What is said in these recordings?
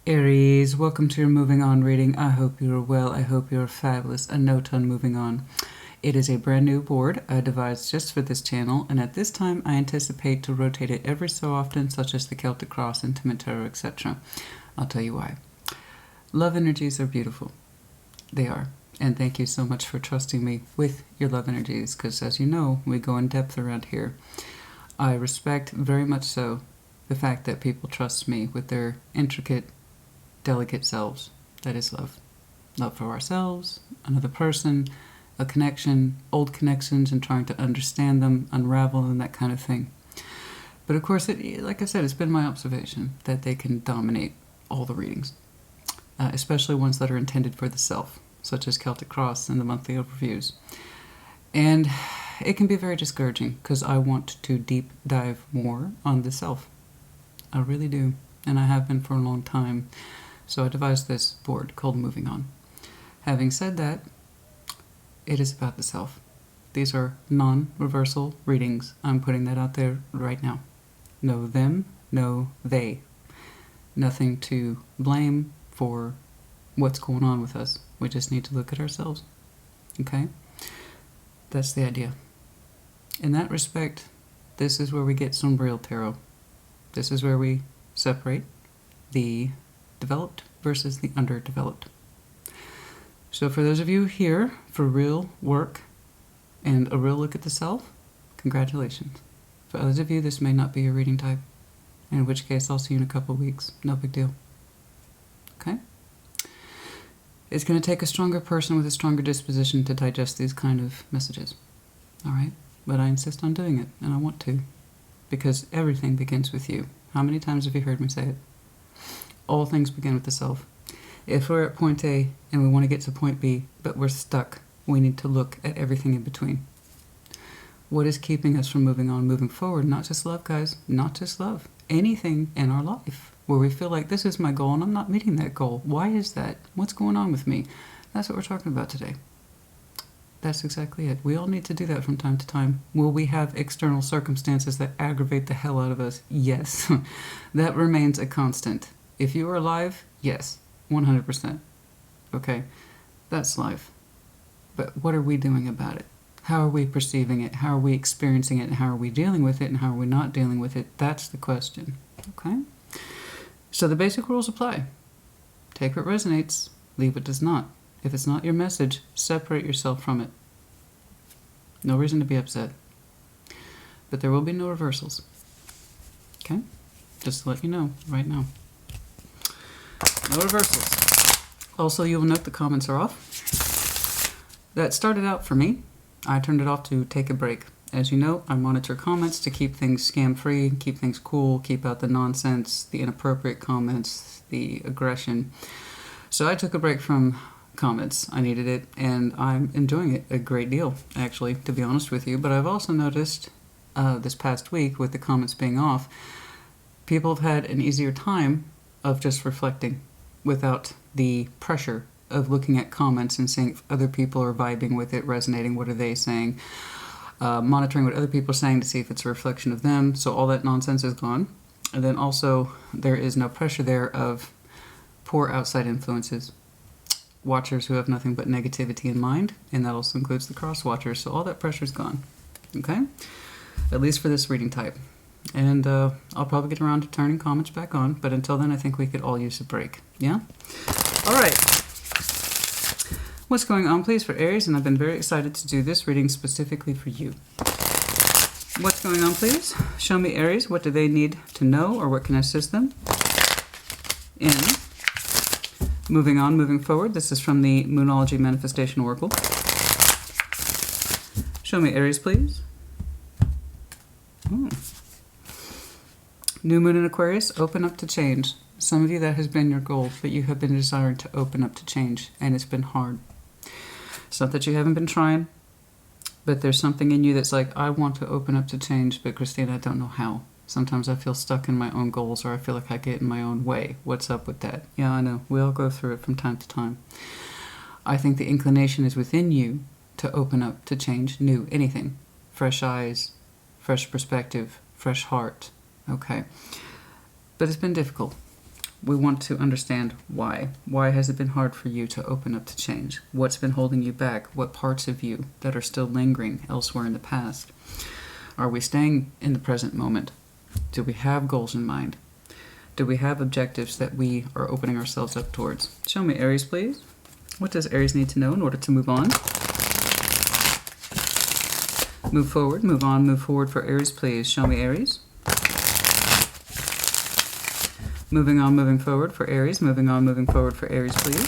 Aries, welcome to your Moving On reading. I hope you are well. I hope you are fabulous. A note on moving on. It is a brand new board I devised just for this channel, and at this time I anticipate to rotate it every so often, such as the Celtic Cross, Intimate Tarot, etc. I'll tell you why. Love energies are beautiful. They are. And thank you so much for trusting me with your love energies, because as you know, we go in depth around here. I respect very much so the fact that people trust me with their intricate, delicate selves. That is love. Love for ourselves, another person, a connection, old connections, and trying to understand them, unravel them, that kind of thing. But of course, like I said, it's been my observation that they can dominate all the readings, especially ones that are intended for the self, such as Celtic Cross and the monthly overviews. And it can be very discouraging because I want to deep dive more on the self. I really do, and I have been for a long time. So I devised this board called Moving On. Having said that, it is about the self. These are non-reversal readings. I'm putting that out there right now. No them, no they. Nothing to blame for what's going on with us. We just need to look at ourselves. Okay? That's the idea. In that respect, this is where we get some real tarot. This is where we separate the developed versus the underdeveloped. So for those of you here for real work and a real look at the self, congratulations. For others of you, this may not be your reading type, in which case I'll see you in a couple of weeks. No big deal. Okay? It's going to take a stronger person with a stronger disposition to digest these kind of messages. All right? But I insist on doing it, and I want to, because everything begins with you. How many times have you heard me say it? All things begin with the self. If we're at point A and we want to get to point B, but we're stuck, we need to look at everything in between. What is keeping us from moving on, moving forward? Not just love, guys. Not just love. Anything in our life where we feel like this is my goal and I'm not meeting that goal. Why is that? What's going on with me? That's what we're talking about today. That's exactly it. We all need to do that from time to time. Will we have external circumstances that aggravate the hell out of us? Yes. That remains a constant. If you are alive, yes, 100%. Okay, that's life. But what are we doing about it? How are we perceiving it? How are we experiencing it? And how are we dealing with it? And how are we not dealing with it? That's the question. Okay? So the basic rules apply. Take what resonates, leave what does not. If it's not your message, separate yourself from it. No reason to be upset. But there will be no reversals. Okay? Just to let you know right now. No reversals. Also, you will note the comments are off. That started out for me. I turned it off to take a break. As you know, I monitor comments to keep things scam-free, keep things cool, keep out the nonsense, the inappropriate comments, the aggression. So I took a break from comments. I needed it, and I'm enjoying it a great deal, actually, to be honest with you. But I've also noticed this past week, with the comments being off, people have had an easier time of just reflecting without the pressure of looking at comments and seeing if other people are vibing with it, resonating, what are they saying, monitoring what other people are saying to see if it's a reflection of them. So all that nonsense is gone. And then also there is no pressure there of poor outside influences, watchers who have nothing but negativity in mind, and that also includes the cross watchers. So all that pressure is gone. Okay? At least for this reading type. And I'll probably get around to turning comments back on, but until then I think we could all use a break. Yeah? All right. What's going on, please, for Aries? And I've been very excited to do this reading specifically for you. What's going on, please? Show me, Aries. What do they need to know, or what can assist them in moving on, moving forward? This is from the Moonology Manifestation Oracle. Show me, Aries, please. New moon in Aquarius, open up to change. Some of you, that has been your goal, but you have been desiring to open up to change, and it's been hard. It's not that you haven't been trying, but there's something in you that's like, I want to open up to change, but Christina, I don't know how. Sometimes I feel stuck in my own goals, or I feel like I get in my own way. What's up with that? Yeah, I know. We all go through it from time to time. I think the inclination is within you to open up to change, new, anything. Fresh eyes, fresh perspective, fresh heart. Okay. But it's been difficult. we want to understand why. Why has it been hard for you to open up to change? What's been holding you back? What parts of you that are still lingering elsewhere in the past? Are we staying in the present moment? Do we have goals in mind? Do we have objectives that we are opening ourselves up towards? Show me, Aries, please. What does Aries need to know in order to move on? Move forward, move on, move forward for Aries, please. Show me, Aries. Moving on, moving forward for Aries. Moving on, moving forward for Aries, please.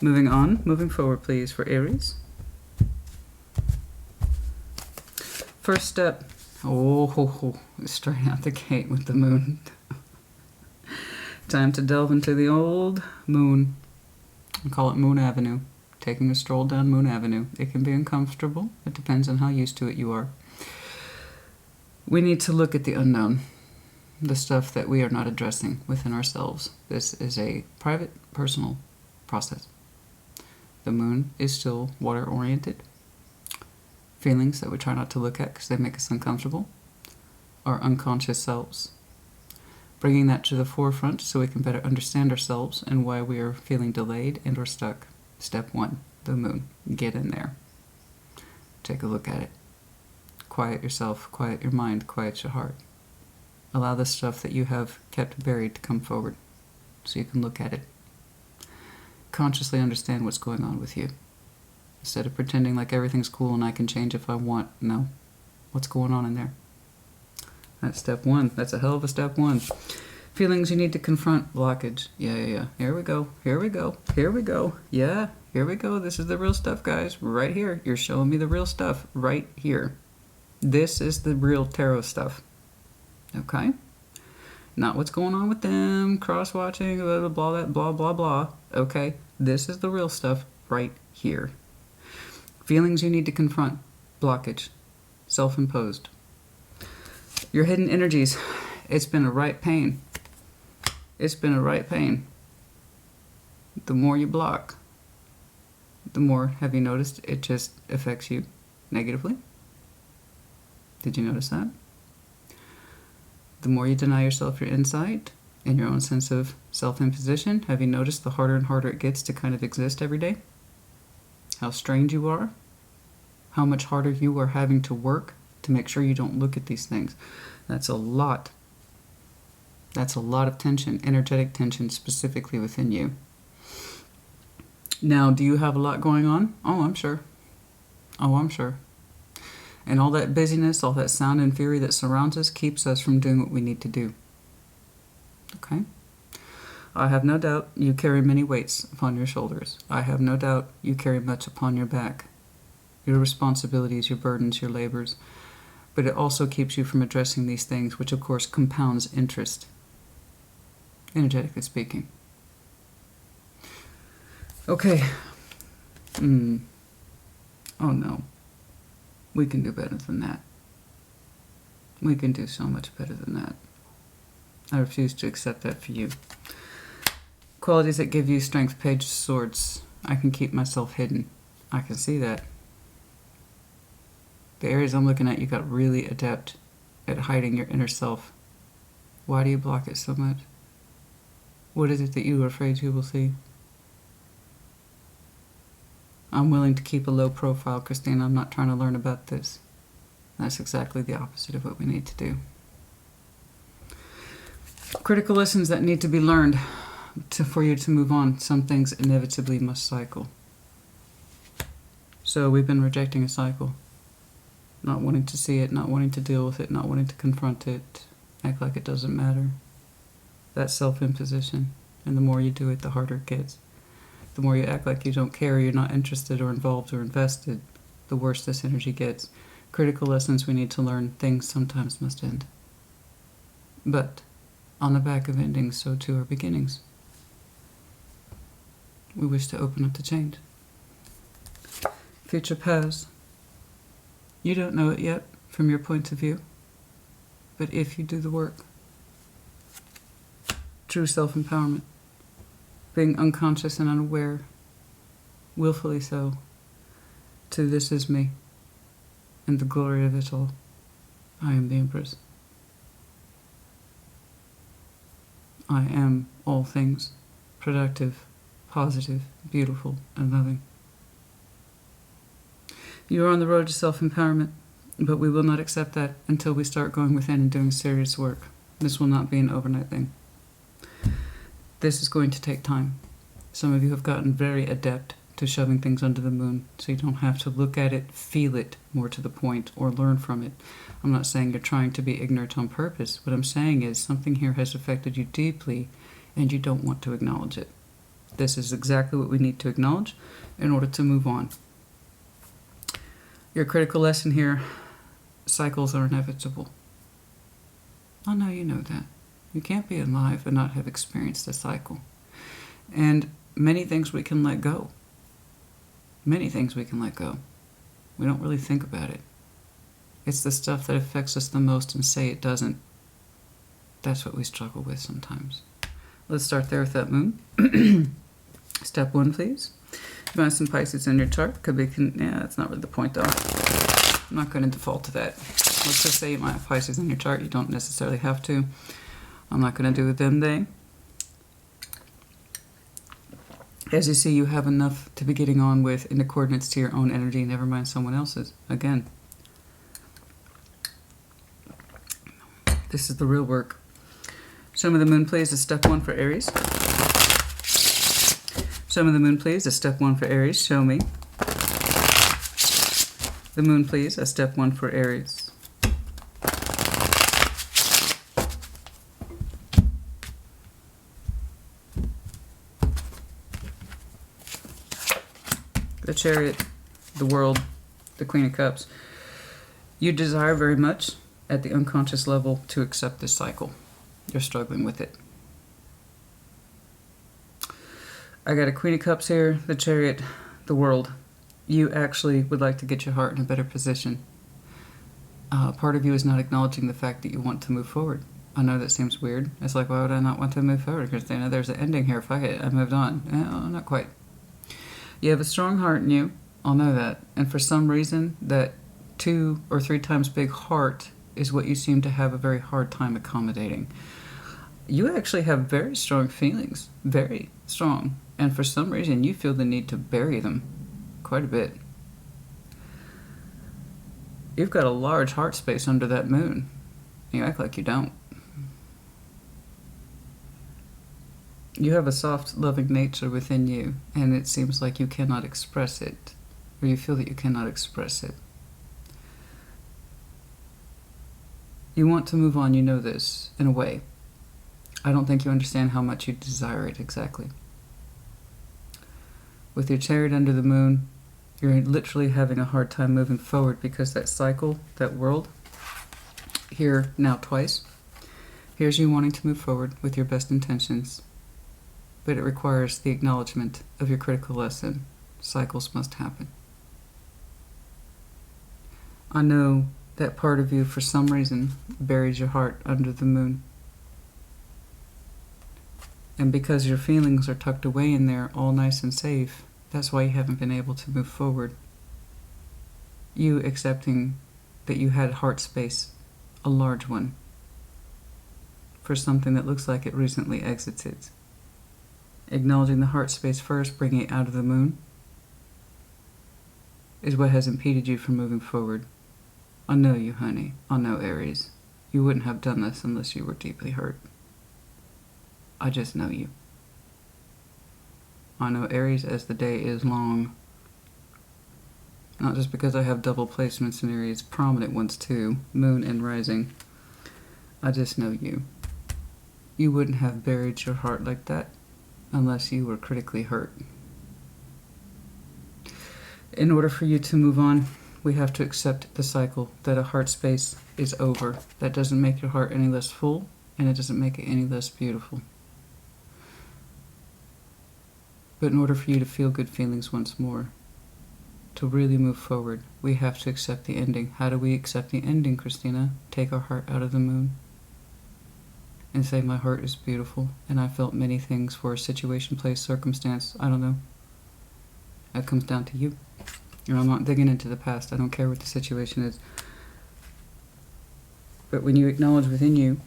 Moving on, moving forward, please, for Aries. First step. Oh, straight out the gate with the moon. Time to delve into the old moon. I call it Moon Avenue. Taking a stroll down Moon Avenue. It can be uncomfortable. It depends on how used to it you are. We need to look at the unknown, the stuff that we are not addressing within ourselves. This is a private, personal process. The moon is still water-oriented. Feelings that we try not to look at because they make us uncomfortable. Our unconscious selves. Bringing that to the forefront so we can better understand ourselves and why we are feeling delayed and or stuck. Step 1, the moon. Get in there. Take a look at it. Quiet yourself, quiet your mind, quiet your heart. Allow the stuff that you have kept buried to come forward so you can look at it. Consciously understand what's going on with you. Instead of pretending like everything's cool and I can change if I want. No. What's going on in there? That's step 1. That's a hell of a step 1. Feelings you need to confront. Blockage. Yeah. Here we go. Yeah, here we go. This is the real stuff, guys. Right here. You're showing me the real stuff. Right here. This is the real tarot stuff. Okay? Not what's going on with them, cross-watching, blah, blah, blah. Okay? This is the real stuff right here. Feelings you need to confront. Blockage. Self-imposed. Your hidden energies. It's been a right pain. It's been a right pain. The more you block, the more, have you noticed, it just affects you negatively? Did you notice that? The more you deny yourself your insight and your own sense of self-imposition, have you noticed the harder and harder it gets to kind of exist every day? How strained you are? How much harder you are having to work to make sure you don't look at these things? That's a lot. That's a lot of tension, energetic tension specifically within you. Now, do you have a lot going on? Oh, I'm sure. And all that busyness, all that sound and fury that surrounds us keeps us from doing what we need to do. Okay? I have no doubt you carry many weights upon your shoulders. I have no doubt you carry much upon your back. Your responsibilities, your burdens, your labors. But it also keeps you from addressing these things, which of course compounds interest, energetically speaking. Okay. Oh no. We can do better than that. We can do so much better than that. I refuse to accept that for you. Qualities that give you strength. Page of Swords. I can keep myself hidden. I can see that. The areas I'm looking at, you got really adept at hiding your inner self. Why do you block it so much? What is it that you are afraid you will see? I'm willing to keep a low profile, Christina. I'm not trying to learn about this. That's exactly the opposite of what we need to do. Critical lessons that need to be learned for you to move on. Some things inevitably must cycle. So we've been rejecting a cycle. Not wanting to see it, not wanting to deal with it, not wanting to confront it. Act like it doesn't matter. That's self-imposition. And the more you do it, the harder it gets. The more you act like you don't care, you're not interested or involved or invested, the worse this energy gets. Critical lessons we need to learn. Things sometimes must end. But on the back of endings, so too are beginnings. We wish to open up to change. Future paths. You don't know it yet from your point of view, but if you do the work, true self-empowerment, being unconscious and unaware, willfully so, to this is me, and the glory of it all. I am the Empress. I am all things productive, positive, beautiful, and loving. You are on the road to self-empowerment, but we will not accept that until we start going within and doing serious work. This will not be an overnight thing. This is going to take time. Some of you have gotten very adept to shoving things under the moon, so you don't have to look at it, feel it more to the point, or learn from it. I'm not saying you're trying to be ignorant on purpose. What I'm saying is something here has affected you deeply, and you don't want to acknowledge it. This is exactly what we need to acknowledge in order to move on. Your critical lesson here, cycles are inevitable. I know you know that. You can't be alive and not have experienced a cycle. And many things we can let go. Many things we can let go. We don't really think about it. It's the stuff that affects us the most and say it doesn't. That's what we struggle with sometimes. Let's start there with that moon. Step 1, please. If you want some Pisces in your chart, could be, yeah, that's not really the point though. I'm not going to default to that. Let's just say you might have Pisces in your chart. You don't necessarily have to. I'm not going to do it them, they. As you see, you have enough to be getting on with in accordance to your own energy, never mind someone else's. Again, this is the real work. Show me the moon, please, is step 1 for Aries. Show me the moon, please, is step 1 for Aries. Show me the moon, please, as step 1 for Aries. The Chariot, the World, the Queen of Cups. You desire very much at the unconscious level to accept this cycle. You're struggling with it. I got a Queen of Cups here, the Chariot, the World. You actually would like to get your heart in a better position. Part of you is not acknowledging the fact that you want to move forward. I know that seems weird. It's like, why would I not want to move forward? Christina, there's an ending here. Fuck it, I moved on. Not quite. You have a strong heart in you. I'll know that. And for some reason, that 2 or 3 times big heart is what you seem to have a very hard time accommodating. You actually have very strong feelings. Very strong. And for some reason, you feel the need to bury them quite a bit. You've got a large heart space under that moon. You act like you don't. You have a soft, loving nature within you, and it seems like you cannot express it, or you feel that you cannot express it. You want to move on, you know this, in a way. I don't think you understand how much you desire it exactly. With your Chariot under the moon, you're literally having a hard time moving forward because that cycle, that world, here now twice, here's you wanting to move forward with your best intentions. But it requires the acknowledgement of your critical lesson. Cycles must happen. I know that part of you, for some reason, buries your heart under the moon. And because your feelings are tucked away in there, all nice and safe, that's why you haven't been able to move forward. You accepting that you had heart space, a large one, for something that looks like it recently exited. Acknowledging the heart space first, bringing it out of the moon, is what has impeded you from moving forward. I know you, honey. I know, Aries. You wouldn't have done this unless you were deeply hurt. I just know you. I know Aries as the day is long. Not just because I have double placements in Aries, prominent ones too, moon and rising. I just know you. You wouldn't have buried your heart like that unless you were critically hurt. In order for you to move on, we have to accept the cycle that a heart space is over. That doesn't make your heart any less full, and it doesn't make it any less beautiful. But in order for you to feel good feelings once more, to really move forward, we have to accept the ending. How do we accept the ending, Christina? Take our heart out of the moon and say, my heart is beautiful, and I felt many things for a situation, place, circumstance. I don't know. That comes down to you. I'm not digging into the past. I don't care what the situation is. But when you acknowledge within you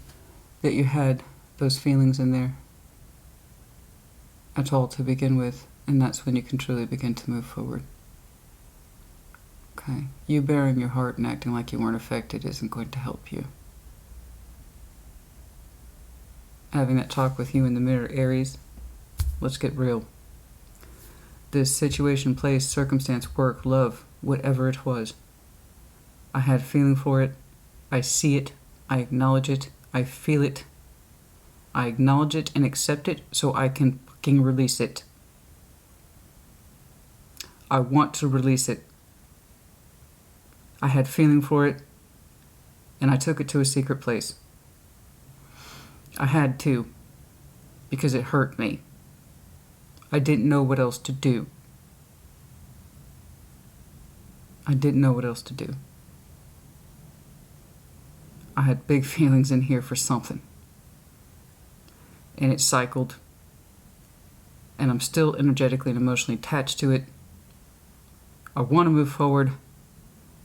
that you had those feelings in there at all to begin with, and that's when you can truly begin to move forward. Okay? You bearing your heart and acting like you weren't affected isn't going to help you. Having that talk with you in the mirror, Aries, let's get real. This situation, place, circumstance, work, love, whatever it was, I had feeling for it. I see it. I acknowledge it. I feel it. I acknowledge it and accept it so I can fucking release it. I want to release it. I had feeling for it, and I took it to a secret place. I had to, because it hurt me. I didn't know what else to do. I didn't know what else to do. I had big feelings in here for something. And it cycled. And I'm still energetically and emotionally attached to it. I want to move forward,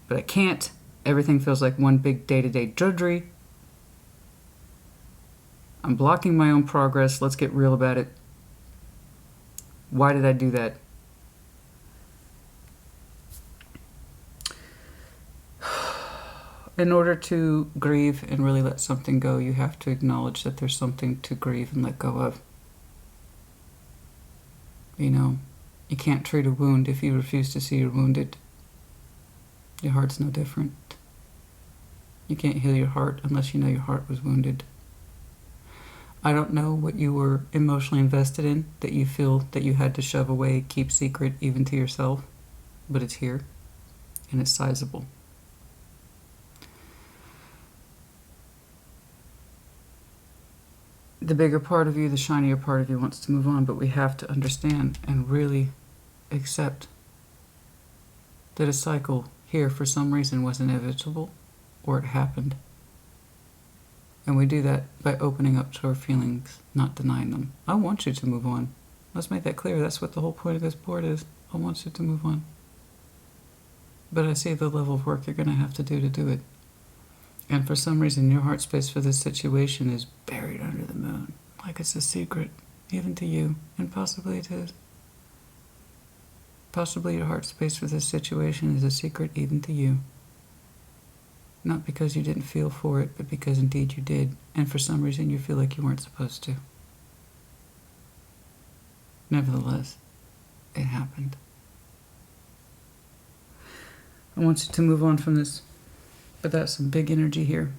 but I can't. Everything feels like one big day-to-day drudgery. I'm blocking my own progress. Let's get real about it. Why did I do that? In order to grieve and really let something go, you have to acknowledge that there's something to grieve and let go of. You know, you can't treat a wound if you refuse to see you're wounded. Your heart's no different. You can't heal your heart unless you know your heart was wounded. I don't know what you were emotionally invested in that you feel that you had to shove away, keep secret, even to yourself, but it's here, and it's sizable. The bigger part of you, the shinier part of you wants to move on, but we have to understand and really accept that a cycle here for some reason was inevitable, or it happened. And we do that by opening up to our feelings, not denying them. I want you to move on. Let's make that clear. That's what the whole point of this board is. I want you to move on. But I see the level of work you're going to have to do it. And for some reason, your heart space for this situation is buried under the moon. Like it's a secret, even to you. And possibly it is. Possibly your heart space for this situation is a secret even to you. Not because you didn't feel for it, but because indeed you did. And for some reason you feel like you weren't supposed to. Nevertheless, it happened. I want you to move on from this. But that's some big energy here.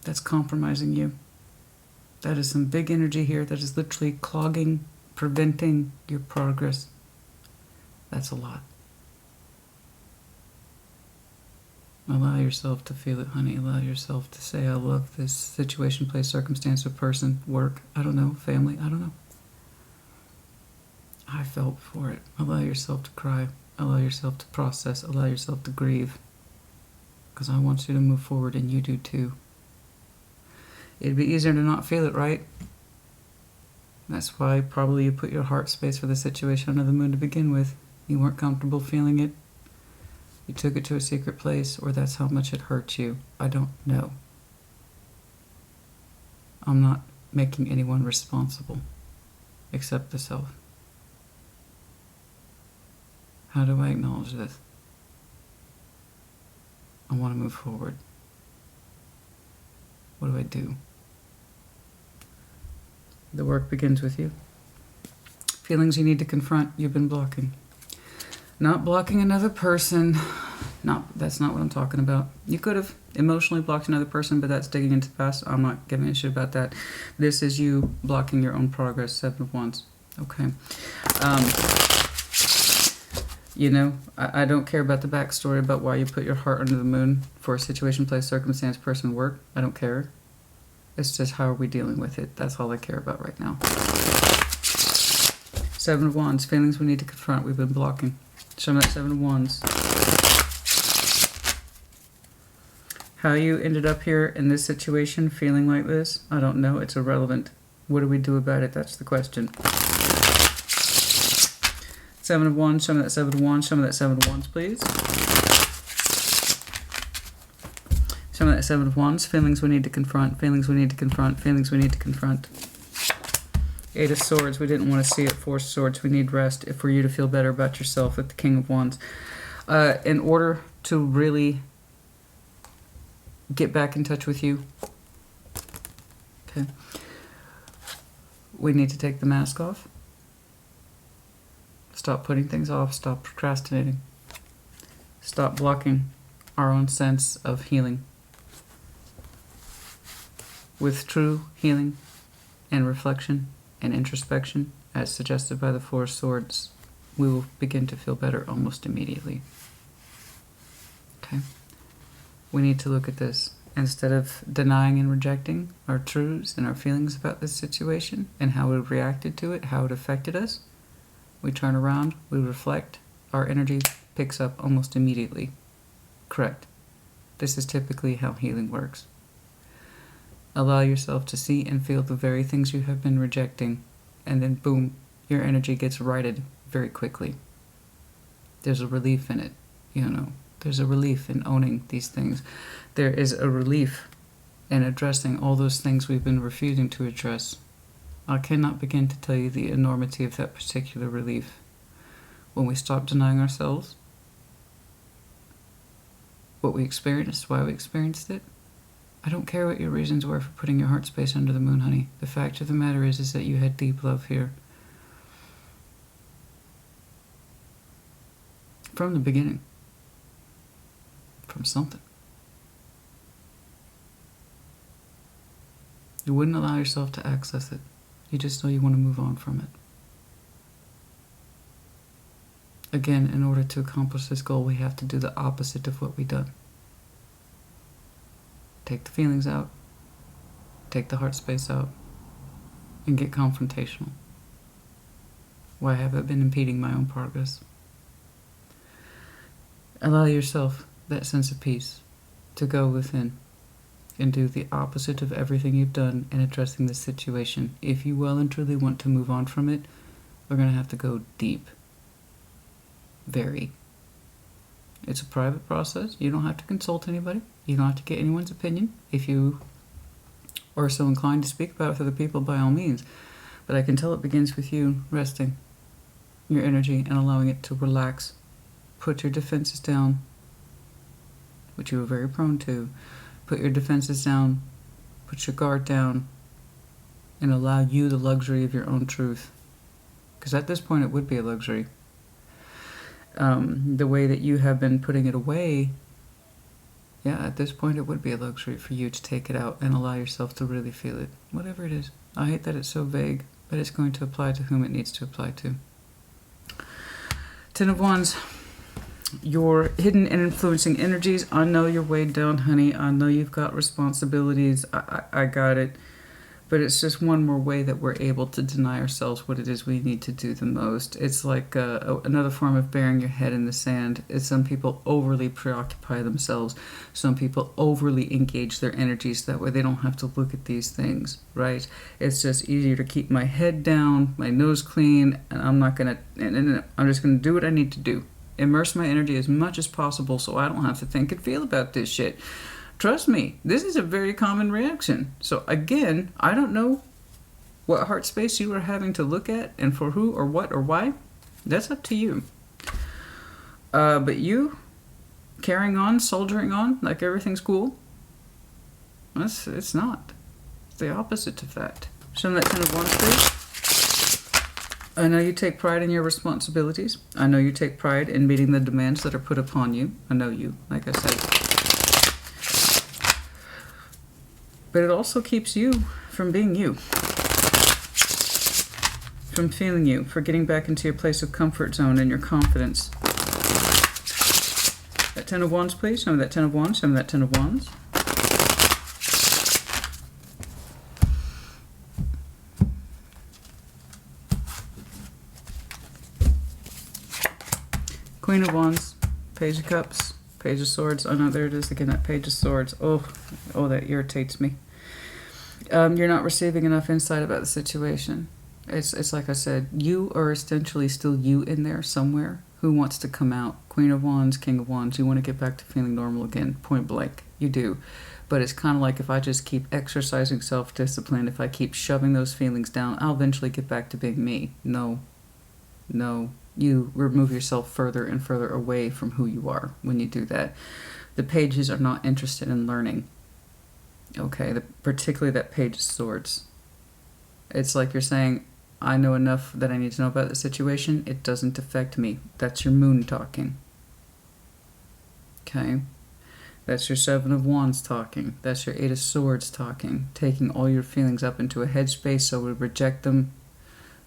That's compromising you. That is some big energy here that is literally clogging, preventing your progress. That's a lot. Allow yourself to feel it, honey. Allow yourself to say, I love this situation, place, circumstance, or person, work, I don't know, family, I don't know. I felt for it. Allow yourself to cry. Allow yourself to process. Allow yourself to grieve. Because I want you to move forward, and you do too. It'd be easier to not feel it, right? That's why probably you put your heart space for the situation under the moon to begin with. You weren't comfortable feeling it. You took it to a secret place, or that's how much it hurt you. I don't know. I'm not making anyone responsible except the self. How do I acknowledge this? I want to move forward. What do I do? The work begins with you. Feelings you need to confront, you've been blocking. Not blocking another person. That's not what I'm talking about. You could have emotionally blocked another person, but that's digging into the past. I'm not giving a shit about that. This is you blocking your own progress. 7 of Wands. Okay. You know, I don't care about the backstory about why you put your heart under the moon for a situation, place, circumstance, person, work. I don't care. It's just how are we dealing with it. That's all I care about right now. 7 of Wands. Feelings we need to confront. We've been blocking. Show me that 7 of Wands. How you ended up here in this situation feeling like this, I don't know. It's irrelevant. What do we do about it? That's the question. 7 of Wands. Show me that 7 of Wands. Show me that 7 of Wands, please. Show me that 7 of Wands. Feelings we need to confront. Feelings we need to confront. Feelings we need to confront. Eight of Swords. We didn't want to see it. Four of Swords. We need rest for you to feel better about yourself with the King of Wands. In order to really get back in touch with you, okay, we need to take the mask off. Stop putting things off. Stop procrastinating. Stop blocking our own sense of healing. With true healing and reflection and introspection, as suggested by the Four of Swords, we will begin to feel better almost immediately. Okay? We need to look at this. Instead of denying and rejecting our truths and our feelings about this situation and how we reacted to it, how it affected us, we turn around, we reflect, our energy picks up almost immediately. Correct. This is typically how healing works. Allow yourself to see and feel the very things you have been rejecting, and then boom, your energy gets righted very quickly. There's a relief in it, you know. There's a relief in owning these things. There is a relief in addressing all those things we've been refusing to address. I cannot begin to tell you the enormity of that particular relief. When we stop denying ourselves what we experienced, why we experienced it, I don't care what your reasons were for putting your heart space under the moon, honey. The fact of the matter is that you had deep love here. From the beginning. From something. You wouldn't allow yourself to access it. You just know you want to move on from it. Again, in order to accomplish this goal, we have to do the opposite of what we've done. Take the feelings out, take the heart space out, and get confrontational. Why have I been impeding my own progress? Allow yourself that sense of peace to go within and do the opposite of everything you've done in addressing this situation. If you well and truly want to move on from it, we're going to have to go deep. Very. It's a private process. You don't have to consult anybody. You don't have to get anyone's opinion. If you are so inclined to speak about it with other people, by all means. But I can tell it begins with you resting your energy and allowing it to relax. Put your defenses down, which you are very prone to. Put your defenses down. Put your guard down. And allow you the luxury of your own truth. Because at this point it would be a luxury. The way that you have been putting it away, yeah, at this point it would be a luxury for you to take it out and allow yourself to really feel it. Whatever it is. I hate that it's so vague, but it's going to apply to whom it needs to apply to. Ten of Wands. Your hidden and influencing energies. I know you're weighed down, honey. I know you've got responsibilities. I got it. But it's just one more way that we're able to deny ourselves what it is we need to do the most. It's like another form of burying your head in the sand. Some people overly preoccupy themselves. Some people overly engage their energies. That way they don't have to look at these things, right? It's just easier to keep my head down, my nose clean, and I'm just going to do what I need to do. Immerse my energy as much as possible so I don't have to think and feel about this shit. Trust me, this is a very common reaction. So again, I don't know what heart space you are having to look at and for who or what or why. That's up to you. But you carrying on, soldiering on like everything's cool, it's not. It's the opposite of that. Show me that Ten of Wands, please. I know you take pride in your responsibilities. I know you take pride in meeting the demands that are put upon you. I know you, like I said. But it also keeps you from being you. From feeling you. For getting back into your place of comfort zone and your confidence. That Ten of Wands, please. Show me that Ten of Wands. Show me that Ten of Wands. Queen of Wands, Page of Cups, Page of Swords. Oh no, there it is again, that Page of Swords. Oh, that irritates me. You're not receiving enough insight about the situation. It's like I said, you are essentially still you in there somewhere, Who wants to come out? Queen of Wands, King of Wands. You want to get back to feeling normal again, point blank. You do. But it's kind of like if I just keep exercising self-discipline, if I keep shoving those feelings down, I'll eventually get back to being me. No. No. You remove yourself further and further away from who you are when you do that. The pages are not interested in learning. Okay, particularly that Page of Swords. It's like you're saying, I know enough that I need to know about the situation. It doesn't affect me. That's your moon talking. Okay? That's your Seven of Wands talking. That's your Eight of Swords talking. Taking all your feelings up into a headspace so we reject them.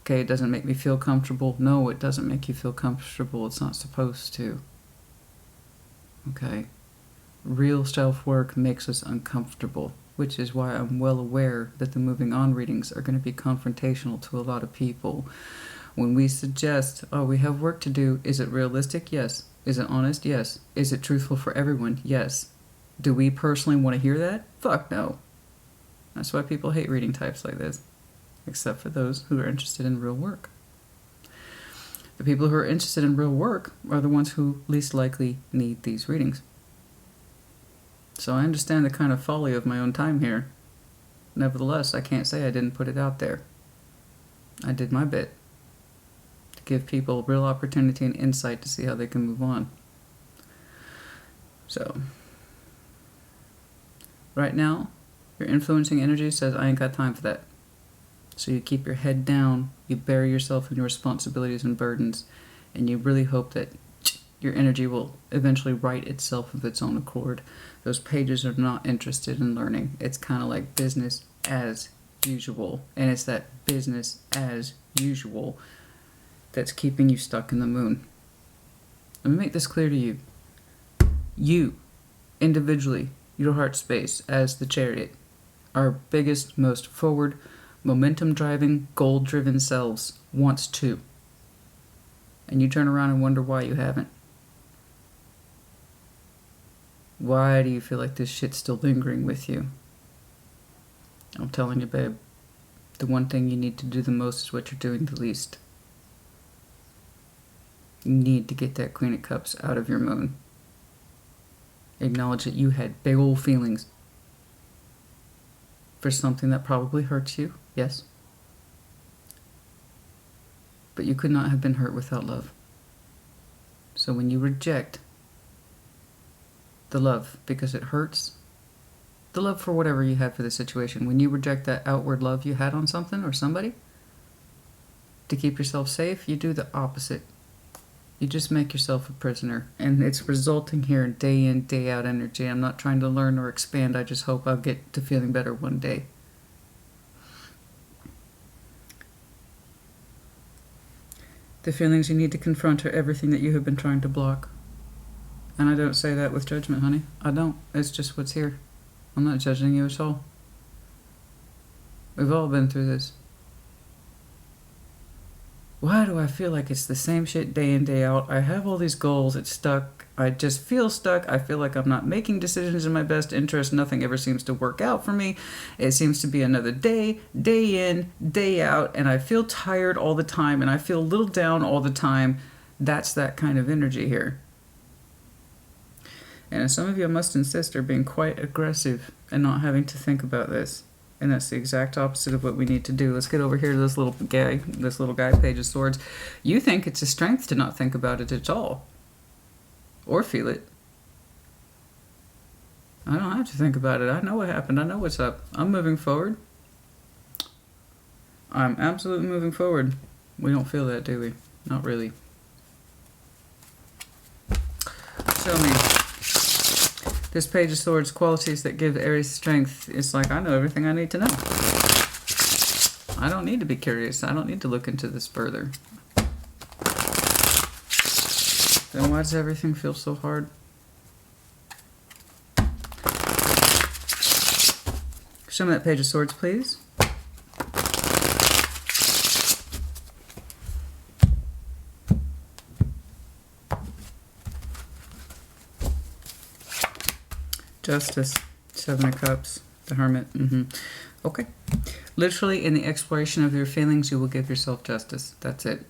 Okay, it doesn't make me feel comfortable. No, it doesn't make you feel comfortable. It's not supposed to. Okay? Real self-work makes us uncomfortable, which is why I'm well aware that the moving on readings are going to be confrontational to a lot of people. When we suggest, oh, we have work to do, is it realistic? Yes. Is it honest? Yes. Is it truthful for everyone? Yes. Do we personally want to hear that? Fuck no. That's why people hate reading types like this, except for those who are interested in real work. The people who are interested in real work are the ones who least likely need these readings. So I understand the kind of folly of my own time here. Nevertheless, I can't say I didn't put it out there. I did my bit to give people real opportunity and insight to see how they can move on. So, right now, your influencing energy says, I ain't got time for that. So you keep your head down, you bury yourself in your responsibilities and burdens, and you really hope that your energy will eventually right itself of its own accord. Those pages are not interested in learning. It's kind of like business as usual. And it's that business as usual that's keeping you stuck in the moon. Let me make this clear to you. You, individually, your heart space as the Chariot, our biggest, most forward, momentum-driving, goal-driven selves wants to. And you turn around and wonder why you haven't. Why do you feel like this shit's still lingering with you? I'm telling you, babe, the one thing you need to do the most is what you're doing the least. You need to get that Queen of Cups out of your moon. Acknowledge that you had big old feelings for something that probably hurts you, yes. But you could not have been hurt without love. So when you reject the love because it hurts, the love for whatever you had for the situation, when you reject that outward love you had on something or somebody to keep yourself safe, you do the opposite. You just make yourself a prisoner, and it's resulting here in, day out energy. I'm not trying to learn or expand. I just hope I'll get to feeling better one day. The feelings you need to confront are everything that you have been trying to block. And I don't say that with judgment, honey. I don't. It's just what's here. I'm not judging you at all. We've all been through this. Why do I feel like it's the same shit day in, day out? I have all these goals. It's stuck. I just feel stuck. I feel like I'm not making decisions in my best interest. Nothing ever seems to work out for me. It seems to be another day in, day out, and I feel tired all the time, and I feel a little down all the time. That's that kind of energy here. And some of you, I must insist, are being quite aggressive and not having to think about this. And that's the exact opposite of what we need to do. Let's get over here to this little guy, Page of Swords. You think it's a strength to not think about it at all. Or feel it. I don't have to think about it. I know what happened. I know what's up. I'm moving forward. I'm absolutely moving forward. We don't feel that, do we? Not really. Show me. This Page of Swords, qualities that give Aries strength. It's like, I know everything I need to know. I don't need to be curious. I don't need to look into this further. Then why does everything feel so hard? Show me that Page of Swords, please. Justice, Seven of Cups, the Hermit. Okay. Literally, in the exploration of your feelings, you will give yourself justice. That's it.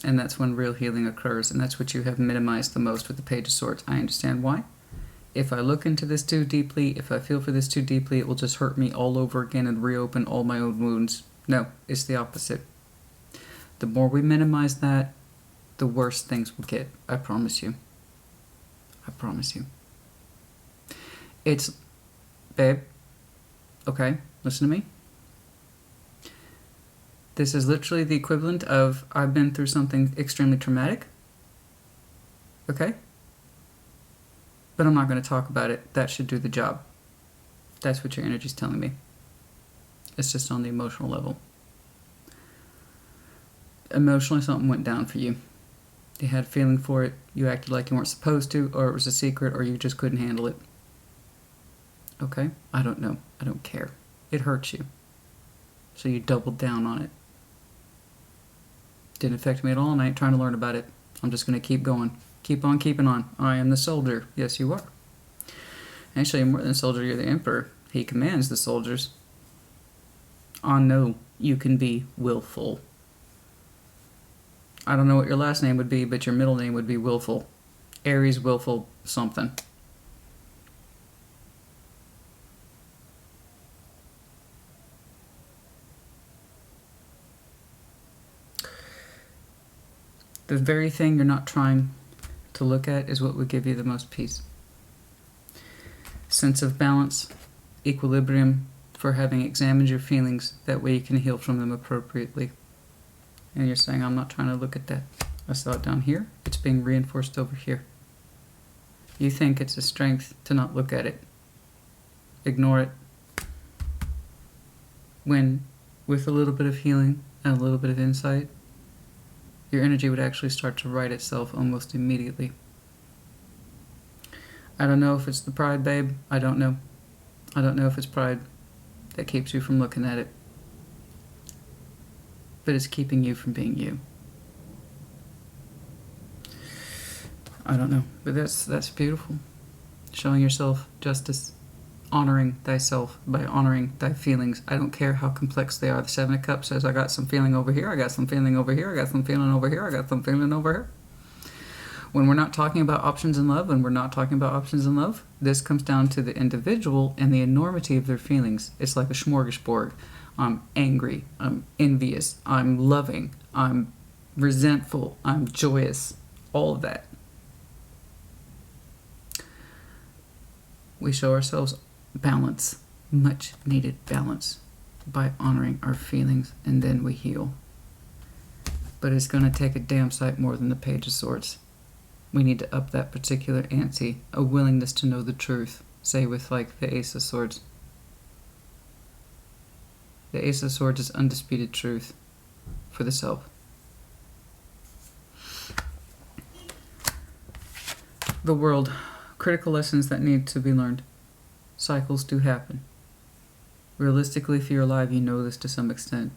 And that's when real healing occurs. And that's what you have minimized the most with the Page of Swords. I understand why. If I look into this too deeply, if I feel for this too deeply, it will just hurt me all over again and reopen all my own wounds. No, it's the opposite. The more we minimize that, the worse things will get. I promise you. I promise you. It's, babe, okay, listen to me. This is literally the equivalent of, I've been through something extremely traumatic. Okay? But I'm not going to talk about it. That should do the job. That's what your energy's telling me. It's just on the emotional level. Emotionally, something went down for you. You had a feeling for it. You acted like you weren't supposed to, or it was a secret, or you just couldn't handle it. Okay? I don't know. I don't care. It hurts you. So you doubled down on it. Didn't affect me at all, and I ain't trying to learn about it. I'm just going to keep going. Keep on keeping on. I am the soldier. Yes, you are. Actually, more than a soldier, you're the emperor. He commands the soldiers. I know you can be willful. I don't know what your last name would be, but your middle name would be Willful. Aries, Willful, something. The very thing you're not trying to look at is what would give you the most peace. Sense of balance, equilibrium, for having examined your feelings. That way you can heal from them appropriately. And you're saying, I'm not trying to look at that. I saw it down here. It's being reinforced over here. You think it's a strength to not look at it. Ignore it. When, with a little bit of healing and a little bit of insight, your energy would actually start to right itself almost immediately. I don't know if it's the pride, babe. I don't know. I don't know if it's pride that keeps you from looking at it. But it's keeping you from being you. I don't know. But that's beautiful. Showing yourself justice. Honoring thyself by honoring thy feelings. I don't care how complex they are. The Seven of Cups says, I got some feeling over here, I got some feeling over here, I got some feeling over here, I got some feeling over here. When we're not talking about options in love, this comes down to the individual and the enormity of their feelings. It's like a smorgasbord. I'm angry, I'm envious, I'm loving, I'm resentful, I'm joyous, all of that. We show ourselves balance, much needed balance, by honoring our feelings, and then we heal. But it's going to take a damn sight more than the Page of Swords. We need to up that particular ante, a willingness to know the truth, say with like the Ace of Swords. The Ace of Swords is undisputed truth for the self. The world, critical lessons that need to be learned. Cycles do happen. Realistically, if you're alive, you know this to some extent.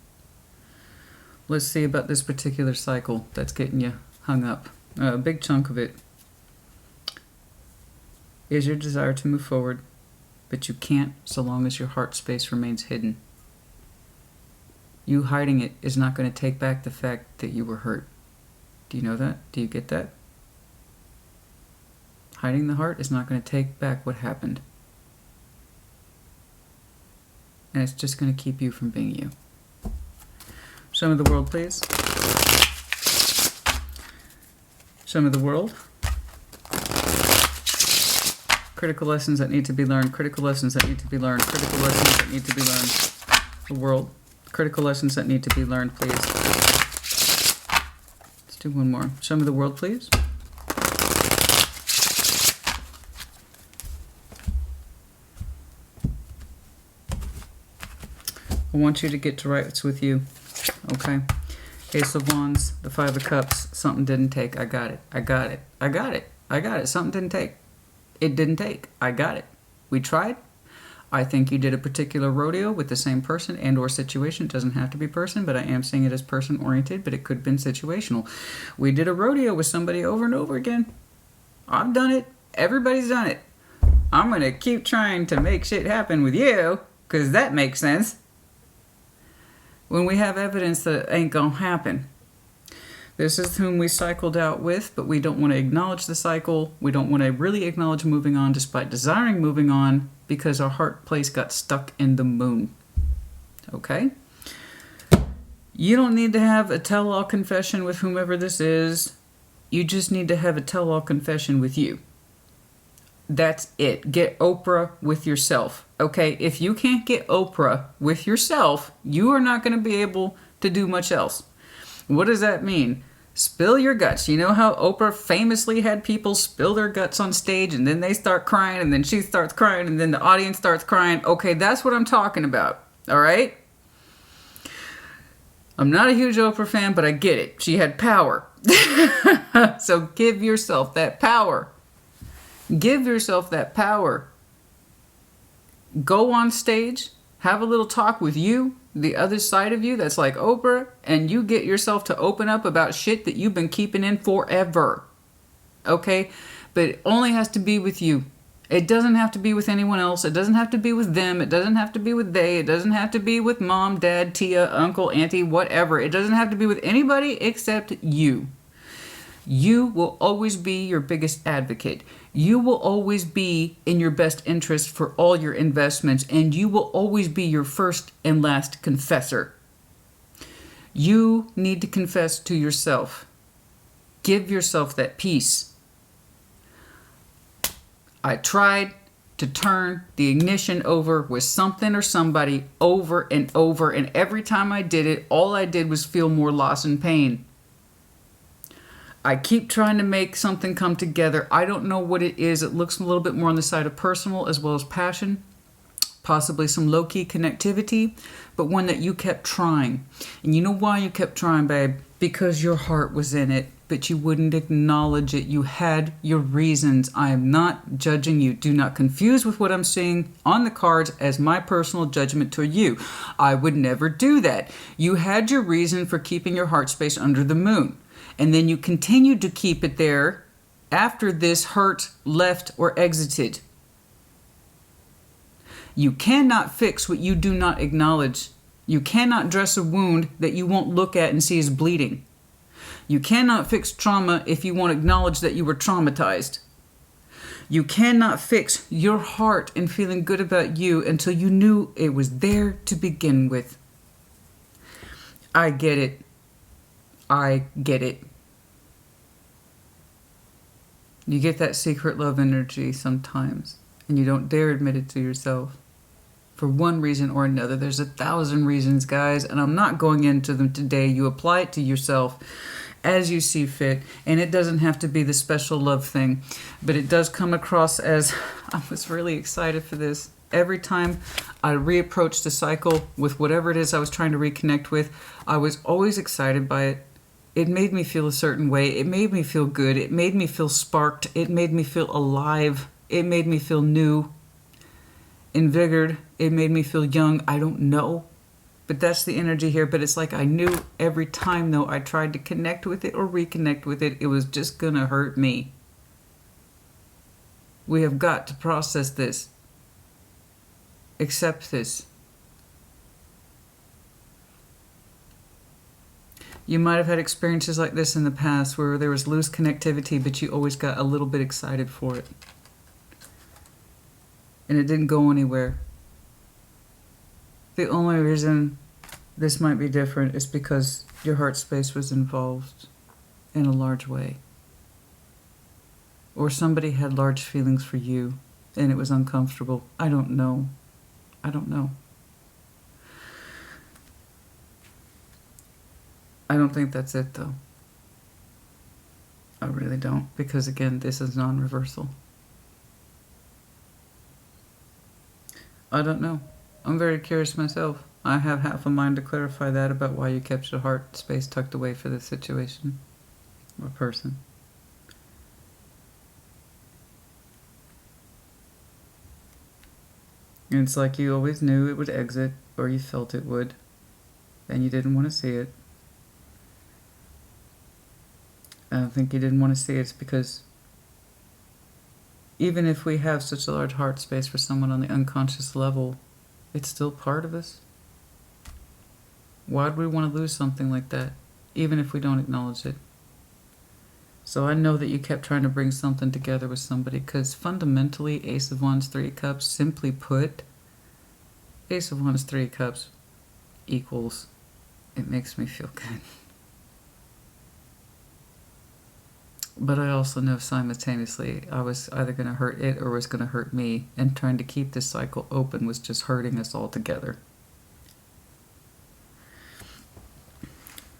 Let's see about this particular cycle that's getting you hung up. A big chunk of it is your desire to move forward, but you can't so long as your heart space remains hidden. You hiding it is not going to take back the fact that you were hurt. Do you know that? Do you get that? Hiding the heart is not going to take back what happened. And it's just going to keep you from being you. Show me the world, please. Show me the world. Critical lessons that need to be learned. Critical lessons that need to be learned. Critical lessons that need to be learned. The world. Critical lessons that need to be learned, please. Let's do one more. Show me the world, please. I want you to get to rights with you, okay? Ace of Wands, the Five of Cups, something didn't take. I got it. I got it. I got it. I got it. Something didn't take. It didn't take. I got it. We tried. I think you did a particular rodeo with the same person and or situation. It doesn't have to be person, but I am seeing it as person-oriented, but it could have been situational. We did a rodeo with somebody over and over again. I've done it. Everybody's done it. I'm going to keep trying to make shit happen with you, because that makes sense. When we have evidence that it ain't gonna happen. This is whom we cycled out with, but we don't want to acknowledge the cycle. We don't want to really acknowledge moving on despite desiring moving on because our heart place got stuck in the moon. Okay? You don't need to have a tell-all confession with whomever this is. You just need to have a tell-all confession with you. That's it. Get Oprah with yourself. Okay? If you can't get Oprah with yourself, you are not going to be able to do much else. What does that mean? Spill your guts. You know how Oprah famously had people spill their guts on stage and then they start crying and then she starts crying and then the audience starts crying? Okay, that's what I'm talking about. All right? I'm not a huge Oprah fan, but I get it. She had power. So give yourself that power. Give yourself that power. Go on stage. Have a little talk with you, the other side of you that's like Oprah, and you get yourself to open up about shit that you've been keeping in forever. Okay? But it only has to be with you. It doesn't have to be with anyone else. It doesn't have to be with them. It doesn't have to be with they. It doesn't have to be with mom, dad, tia, uncle, auntie, whatever. It doesn't have to be with anybody except you. You will always be your biggest advocate. You will always be in your best interest for all your investments, and you will always be your first and last confessor. You need to confess to yourself. Give yourself that peace. I tried to turn the ignition over with something or somebody over and over, and every time I did it, all I did was feel more loss and pain. I keep trying to make something come together. I don't know what it is. It looks a little bit more on the side of personal as well as passion. Possibly some low-key connectivity, but one that you kept trying. And you know why you kept trying, babe? Because your heart was in it, but you wouldn't acknowledge it. You had your reasons. I am not judging you. Do not confuse with what I'm seeing on the cards as my personal judgment to you. I would never do that. You had your reason for keeping your heart space under the moon. And then you continued to keep it there after this hurt left or exited. You cannot fix what you do not acknowledge. You cannot dress a wound that you won't look at and see is bleeding. You cannot fix trauma if you won't acknowledge that you were traumatized. You cannot fix your heart and feeling good about you until you knew it was there to begin with. I get it. I get it. You get that secret love energy sometimes, and you don't dare admit it to yourself. For one reason or another. There's 1,000 reasons, guys, and I'm not going into them today. You apply it to yourself as you see fit, and it doesn't have to be the special love thing, but it does come across as, I was really excited for this. Every time I reapproached the cycle with whatever it is I was trying to reconnect with, I was always excited by it. It made me feel a certain way. It made me feel good. It made me feel sparked. It made me feel alive. It made me feel new, invigorated. It made me feel young. I don't know. But that's the energy here. But it's like I knew every time, though, I tried to connect with it or reconnect with it, it was just going to hurt me. We have got to process this. Accept this. You might have had experiences like this in the past where there was loose connectivity, but you always got a little bit excited for it. And it didn't go anywhere. The only reason this might be different is because your heart space was involved in a large way. Or somebody had large feelings for you and it was uncomfortable. I don't know. I don't know. I don't think that's it, though. I really don't, because again, this is non-reversal. I don't know. I'm very curious myself. I have half a mind to clarify that about why you kept your heart space tucked away for this situation or person. And it's like you always knew it would exit, or you felt it would, and you didn't want to see it. I don't think you didn't want to see it. It's because even if we have such a large heart space for someone on the unconscious level, it's still part of us. Why would we want to lose something like that, even if we don't acknowledge it? So I know that you kept trying to bring something together with somebody, because fundamentally, Ace of Wands, Three of Cups, simply put, Ace of Wands, Three of Cups equals, it makes me feel good. But I also know simultaneously I was either going to hurt it or was going to hurt me, and trying to keep this cycle open was just hurting us all together.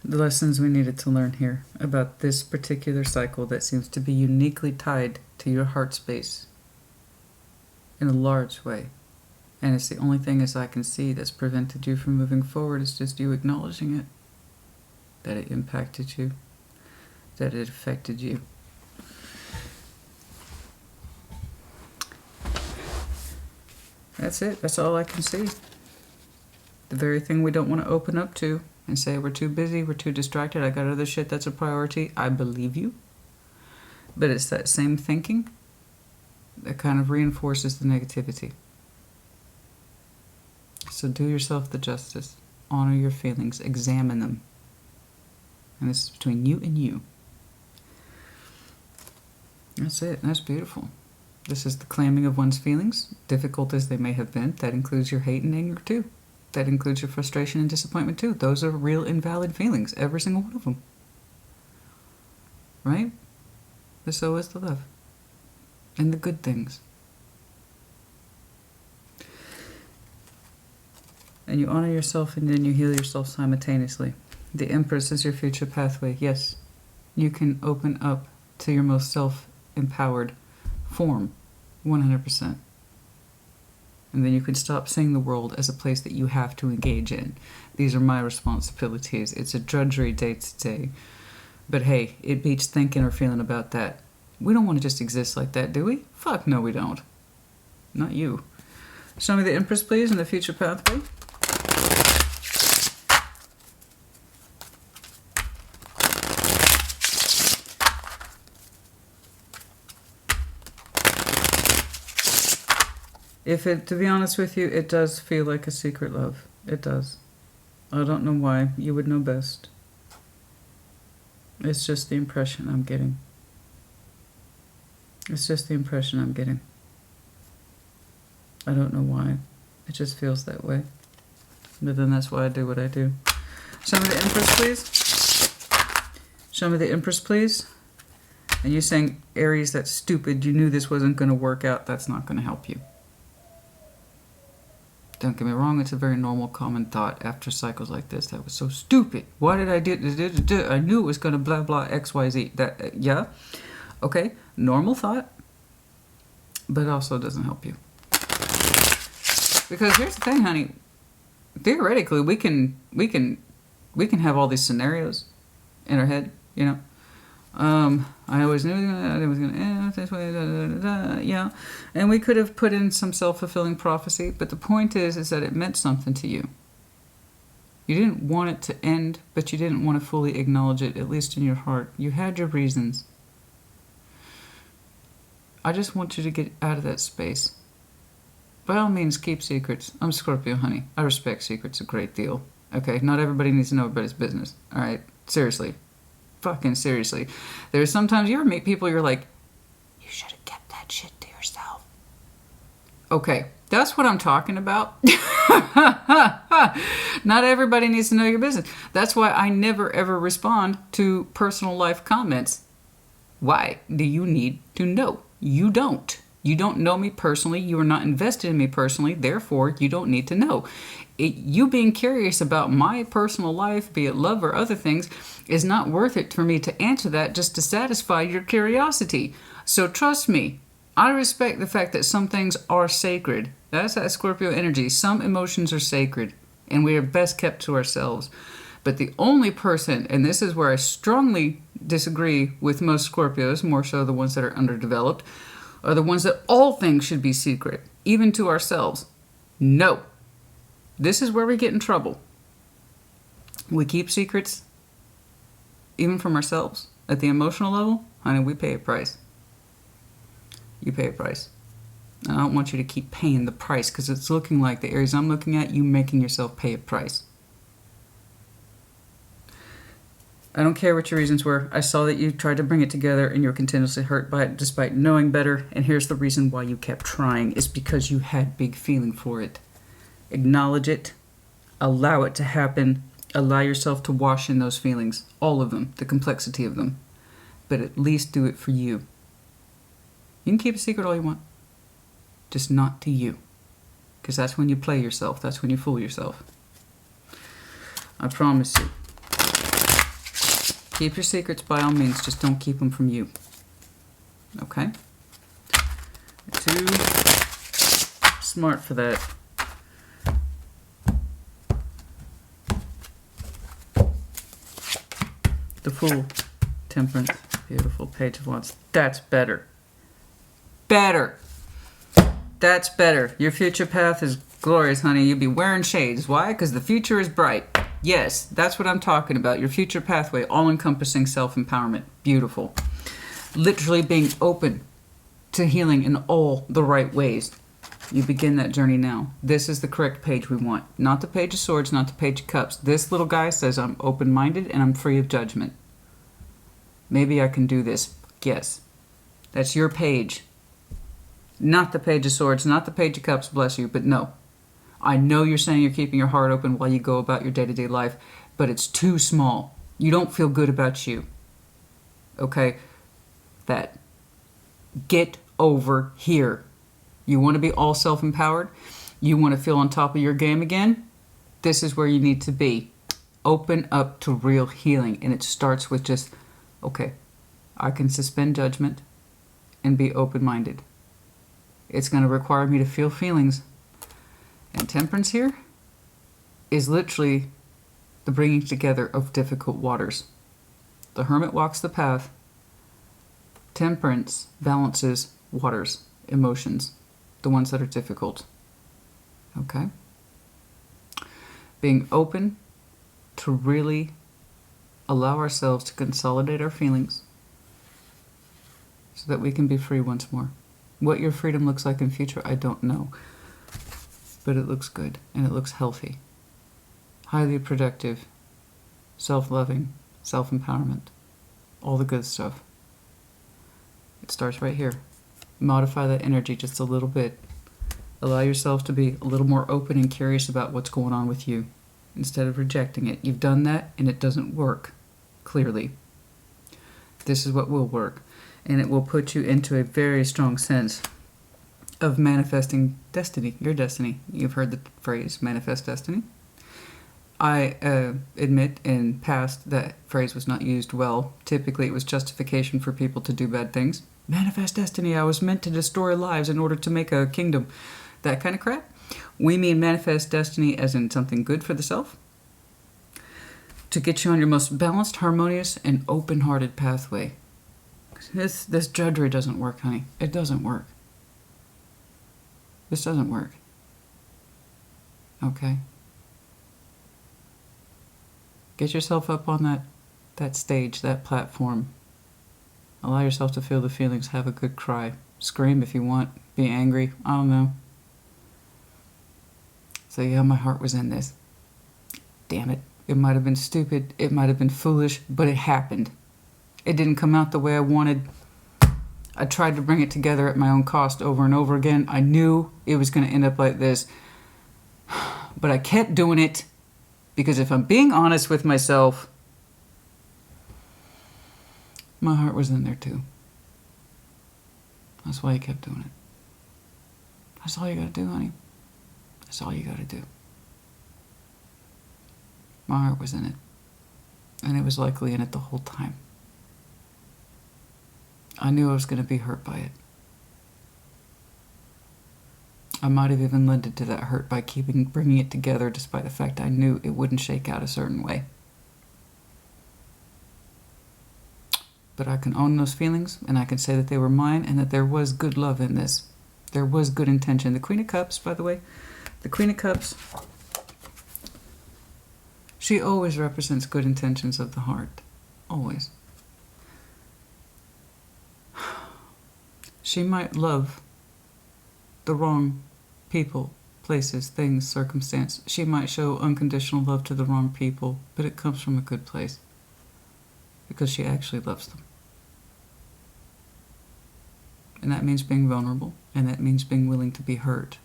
The lessons we needed to learn here about this particular cycle that seems to be uniquely tied to your heart space in a large way. And it's the only thing, as I can see, that's prevented you from moving forward, is just you acknowledging it. That it impacted you. That it affected you. That's it. That's all I can see. The very thing we don't want to open up to and say we're too busy, we're too distracted, I got other shit that's a priority. I believe you. But it's that same thinking that kind of reinforces the negativity. So do yourself the justice. Honor your feelings. Examine them. And this is between you and you. That's it. That's beautiful. This is the claiming of one's feelings, difficult as they may have been. That includes your hate and anger too. That includes your frustration and disappointment too. Those are real and valid feelings, every single one of them. Right? But so is the love. And the good things. And you honor yourself, and then you heal yourself simultaneously. The Empress is your future pathway. Yes, you can open up to your most self-empowered form, 100%. And then you can stop seeing the world as a place that you have to engage in. These are my responsibilities. It's a drudgery day to day. But hey, it beats thinking or feeling about that. We don't want to just exist like that, do we? Fuck no, we don't. Not you. Show me the Empress, please, and the future pathway. To be honest with you, it does feel like a secret love. It does. I don't know why. You would know best. It's just the impression I'm getting. It's just the impression I'm getting. I don't know why. It just feels that way. But then that's why I do what I do. Show me the Empress, please. Show me the Empress, please. And you're saying, Aries, that's stupid. You knew this wasn't going to work out. That's not going to help you. Don't get me wrong, it's a very normal, common thought after cycles like this. That was so stupid. Why did I do it? I knew it was going to blah, blah, X, Y, Z. Yeah. Okay. Normal thought. But also doesn't help you. Because here's the thing, honey. Theoretically, we can have all these scenarios in our head, you know. I always knew it was going to end this way, yeah. And we could have put in some self-fulfilling prophecy, but the point is that it meant something to you. You didn't want it to end, but you didn't want to fully acknowledge it, at least in your heart. You had your reasons. I just want you to get out of that space. By all means, keep secrets. I'm Scorpio, honey. I respect secrets a great deal. Okay, not everybody needs to know everybody's business. All right, seriously. Fucking seriously. There's sometimes you ever meet people, you're like, you should have kept that shit to yourself. Okay, that's what I'm talking about. Not everybody needs to know your business. That's why I never ever respond to personal life comments. Why do you need to know? You don't. You don't know me personally. You are not invested in me personally. Therefore, you don't need to know. You being curious about my personal life, be it love or other things, is not worth it for me to answer that just to satisfy your curiosity. So trust me, I respect the fact that some things are sacred. That's that Scorpio energy. Some emotions are sacred, and we are best kept to ourselves. But the only person, and this is where I strongly disagree with most Scorpios, more so the ones that are underdeveloped, are the ones that all things should be secret, even to ourselves. No. This is where we get in trouble. We keep secrets, even from ourselves. At the emotional level, honey, we pay a price. You pay a price. And I don't want you to keep paying the price, because it's looking like the Aries I'm looking at, you making yourself pay a price. I don't care what your reasons were. I saw that you tried to bring it together and you're continuously hurt by it despite knowing better. And here's the reason why you kept trying. It's because you had big feeling for it. Acknowledge it. Allow it to happen. Allow yourself to wash in those feelings. All of them. The complexity of them. But at least do it for you. You can keep a secret all you want. Just not to you. Because that's when you play yourself. That's when you fool yourself. I promise you. Keep your secrets by all means, just don't keep them from you. Okay? You're too smart for that. The Fool, Temperance, beautiful, Page of Wands. That's better. Better. That's better. Your future path is glorious, honey. You'll be wearing shades. Why? Because the future is bright. Yes, that's what I'm talking about. Your future pathway, all-encompassing self-empowerment. Beautiful. Literally being open to healing in all the right ways. You begin that journey now. This is the correct page we want. Not the Page of Swords, not the Page of Cups. This little guy says I'm open-minded and I'm free of judgment. Maybe I can do this. Yes. That's your page. Not the Page of Swords, not the Page of Cups, bless you, but no. I know you're saying you're keeping your heart open while you go about your day-to-day life, but it's too small. You don't feel good about you. Okay? That. Get over here. You want to be all self-empowered? You want to feel on top of your game again? This is where you need to be. Open up to real healing. And it starts with just, okay, I can suspend judgment and be open-minded. It's going to require me to feel feelings. And Temperance here is literally the bringing together of difficult waters. The Hermit walks the path. Temperance balances waters, emotions, the ones that are difficult. Okay? Being open to really allow ourselves to consolidate our feelings so that we can be free once more. What your freedom looks like in future, I don't know. But it looks good and it looks healthy. Highly productive, self-loving, self-empowerment. All the good stuff. It starts right here. Modify that energy just a little bit. Allow yourself to be a little more open and curious about what's going on with you instead of rejecting it. You've done that and it doesn't work, clearly. This is what will work. And it will put you into a very strong sense of manifesting destiny, your destiny. You've heard the phrase, manifest destiny. I admit in past that phrase was not used well. Typically it was justification for people to do bad things. Manifest destiny, I was meant to destroy lives in order to make a kingdom. That kind of crap. We mean manifest destiny as in something good for the self. To get you on your most balanced, harmonious, and open-hearted pathway. This drudgery doesn't work, honey. It doesn't work. This doesn't work. Okay? Get yourself up on that stage, that platform. Allow yourself to feel the feelings. Have a good cry. Scream if you want. Be angry. I don't know. So yeah, my heart was in this. Damn it. It might have been stupid. It might have been foolish. But it happened. It didn't come out the way I wanted. I tried to bring it together at my own cost over and over again. I knew it was going to end up like this. But I kept doing it because if I'm being honest with myself, my heart was in there too. That's why you kept doing it. That's all you got to do, honey. That's all you got to do. My heart was in it. And it was likely in it the whole time. I knew I was going to be hurt by it. I might have even lended to that hurt by bringing it together despite the fact I knew it wouldn't shake out a certain way. But I can own those feelings and I can say that they were mine and that there was good love in this. There was good intention. The Queen of Cups, by the way, the Queen of Cups, she always represents good intentions of the heart. Always. She might love the wrong people, places, things, circumstance. She might show unconditional love to the wrong people, but it comes from a good place. because she actually loves them. And that means being vulnerable, and that means being willing to be hurt.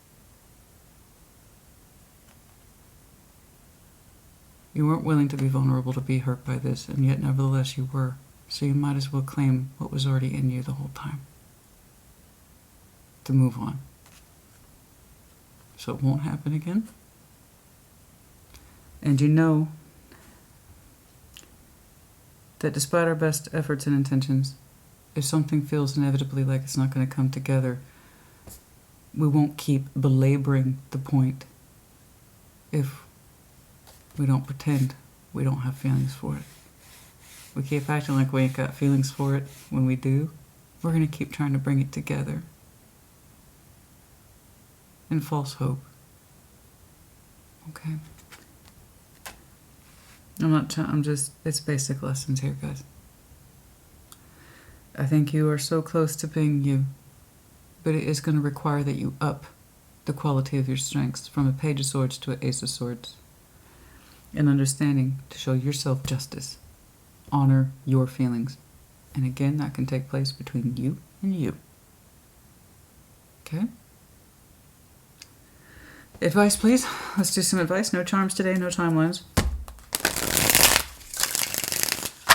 You weren't willing to be vulnerable to be hurt by this, and yet nevertheless you were. So you might as well claim what was already in you the whole time. To move on. So it won't happen again. And you know that despite our best efforts and intentions, if something feels inevitably like it's not going to come together, we won't keep belaboring the point if we don't pretend we don't have feelings for it. We keep acting like we ain't got feelings for it when we do. We're going to keep trying to bring it together in false hope. Okay? It's basic lessons here, guys. I think you are so close to being you, but it is going to require that you up the quality of your strengths from a Page of Swords to an Ace of Swords. And understanding to show yourself justice. Honor your feelings. And again, that can take place between you and you. Okay? Advice, please. Let's do some advice. No charms today, no timelines.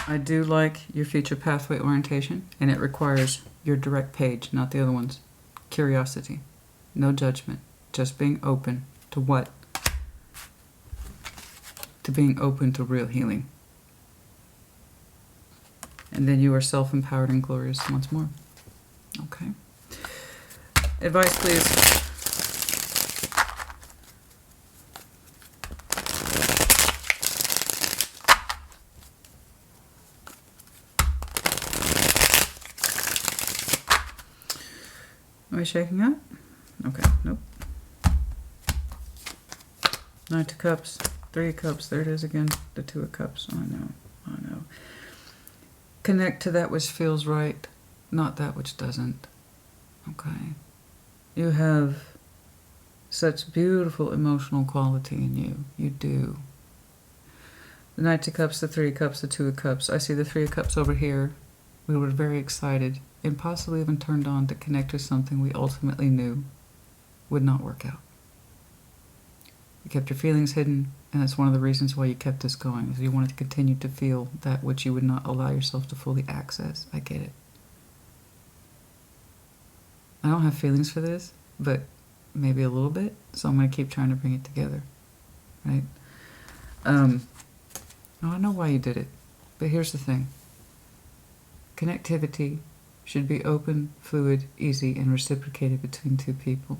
I do like your future pathway orientation, and it requires your direct page, not the other ones. Curiosity. No judgment. Just being open to what? To being open to real healing. And then you are self-empowered and glorious once more. Okay. Advice, please. Are we shaking up? Okay, nope. Knight of Cups, Three of Cups, there it is again, the Two of Cups. I know. Connect to that which feels right, not that which doesn't. Okay. You have such beautiful emotional quality in you. You do. The Knight of Cups, the Three of Cups, the Two of Cups. I see the Three of Cups over here. We were very excited and possibly even turned on to connect with something we ultimately knew would not work out. You kept your feelings hidden, and that's one of the reasons why you kept this going, is you wanted to continue to feel that which you would not allow yourself to fully access. I get it. I don't have feelings for this, but maybe a little bit, so I'm going to keep trying to bring it together, right? I know why you did it, but here's the thing. Connectivity should be open, fluid, easy, and reciprocated between two people.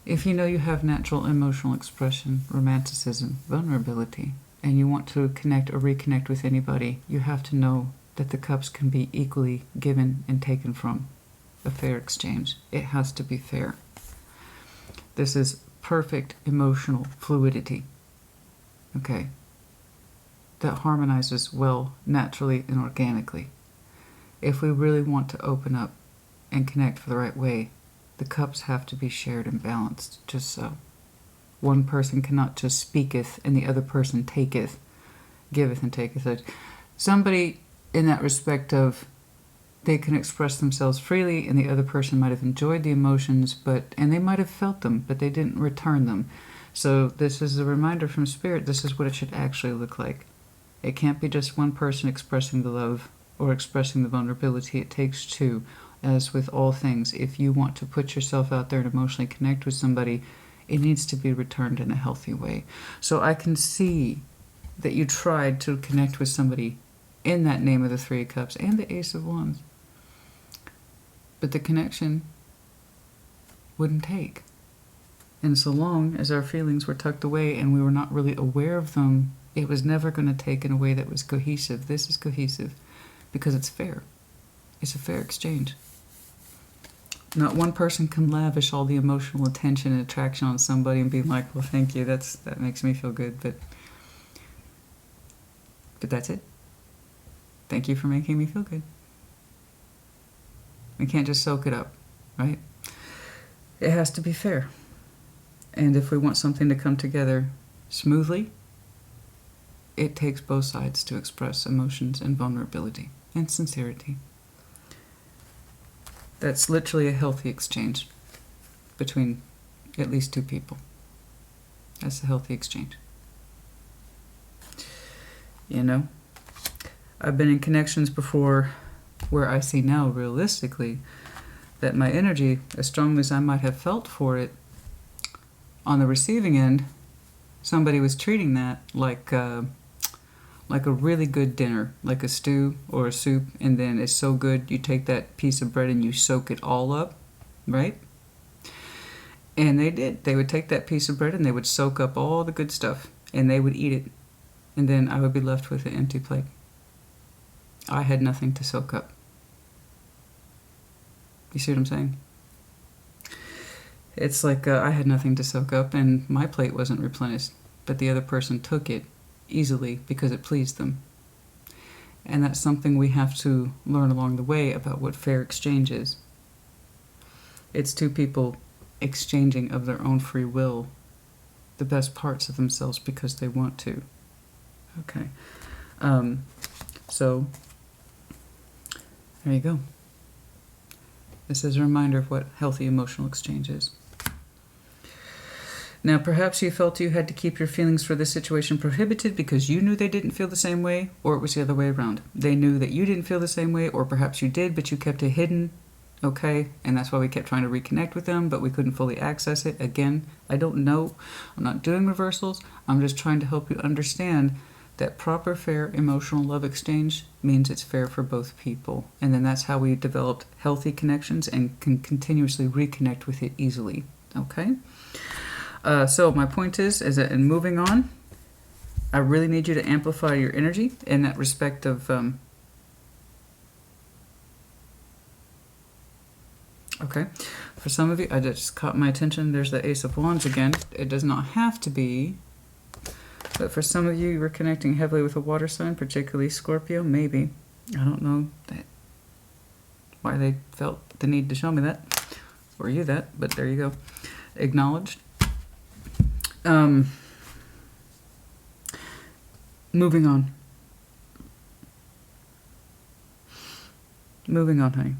If you know you have natural emotional expression, romanticism, vulnerability, and you want to connect or reconnect with anybody, you have to know that the cups can be equally given and taken from. A fair exchange. It has to be fair. This is perfect emotional fluidity. Okay? That harmonizes well, naturally, and organically. If we really want to open up and connect for the right way, the cups have to be shared and balanced, just so. One person cannot just speaketh and the other person taketh, giveth and taketh. Somebody in that respect of they can express themselves freely and the other person might have enjoyed the emotions, and they might have felt them, but they didn't return them. So this is a reminder from Spirit, this is what it should actually look like. It can't be just one person expressing the love or expressing the vulnerability. It takes two. As with all things, if you want to put yourself out there and emotionally connect with somebody, it needs to be returned in a healthy way. So I can see that you tried to connect with somebody in that name of the Three of Cups and the Ace of Wands. But the connection wouldn't take. And so long as our feelings were tucked away and we were not really aware of them, it was never going to take in a way that was cohesive. This is cohesive because it's fair. It's a fair exchange. Not one person can lavish all the emotional attention and attraction on somebody and be like, well, thank you, that makes me feel good, but that's it. Thank you for making me feel good. We can't just soak it up, right? It has to be fair. And if we want something to come together smoothly, it takes both sides to express emotions and vulnerability and sincerity. That's literally a healthy exchange between at least two people. That's a healthy exchange. You know, I've been in connections before where I see now, realistically, that my energy, as strongly as I might have felt for it, on the receiving end, somebody was treating that like a really good dinner, like a stew or a soup, and then it's so good you take that piece of bread and you soak it all up, right? And they did. They would take that piece of bread and they would soak up all the good stuff, and they would eat it, and then I would be left with an empty plate. I had nothing to soak up. You see what I'm saying? It's like I had nothing to soak up, and my plate wasn't replenished, but the other person took it easily because it pleased them. And that's something we have to learn along the way about what fair exchange is. It's two people exchanging of their own free will the best parts of themselves because they want to. Okay. So, there you go. This is a reminder of what healthy emotional exchange is. Now, perhaps you felt you had to keep your feelings for this situation prohibited because you knew they didn't feel the same way, or it was the other way around. They knew that you didn't feel the same way, or perhaps you did, but you kept it hidden, okay? And that's why we kept trying to reconnect with them, but we couldn't fully access it. Again, I don't know. I'm not doing reversals. I'm just trying to help you understand that proper, fair, emotional love exchange means it's fair for both people. And then that's how we developed healthy connections and can continuously reconnect with it easily, okay? So my point is that in moving on, I really need you to amplify your energy in that respect of, okay, for some of you, I just caught my attention, there's the Ace of Wands again. It does not have to be, but for some of you, you were connecting heavily with a water sign, particularly Scorpio, maybe. I don't know why they felt the need to show me that, or you that, but there you go. Acknowledged. Moving on. Moving on, honey.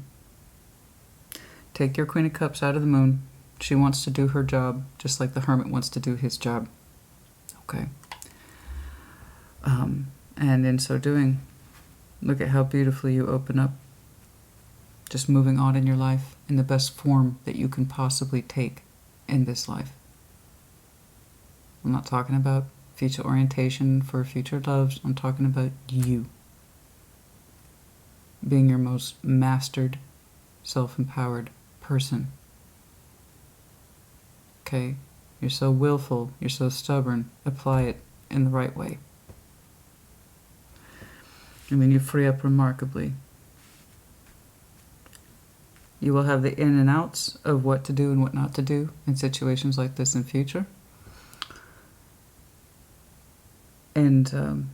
Take your Queen of Cups out of the moon. She wants to do her job just like the Hermit wants to do his job. Okay. And in so doing, look at how beautifully you open up. Just moving on in your life in the best form that you can possibly take in this life. I'm not talking about future orientation for future loves. I'm talking about you being your most mastered, self-empowered person. Okay? You're so willful. You're so stubborn. Apply it in the right way. And then you free up remarkably. You will have the in and outs of what to do and what not to do in situations like this in future. And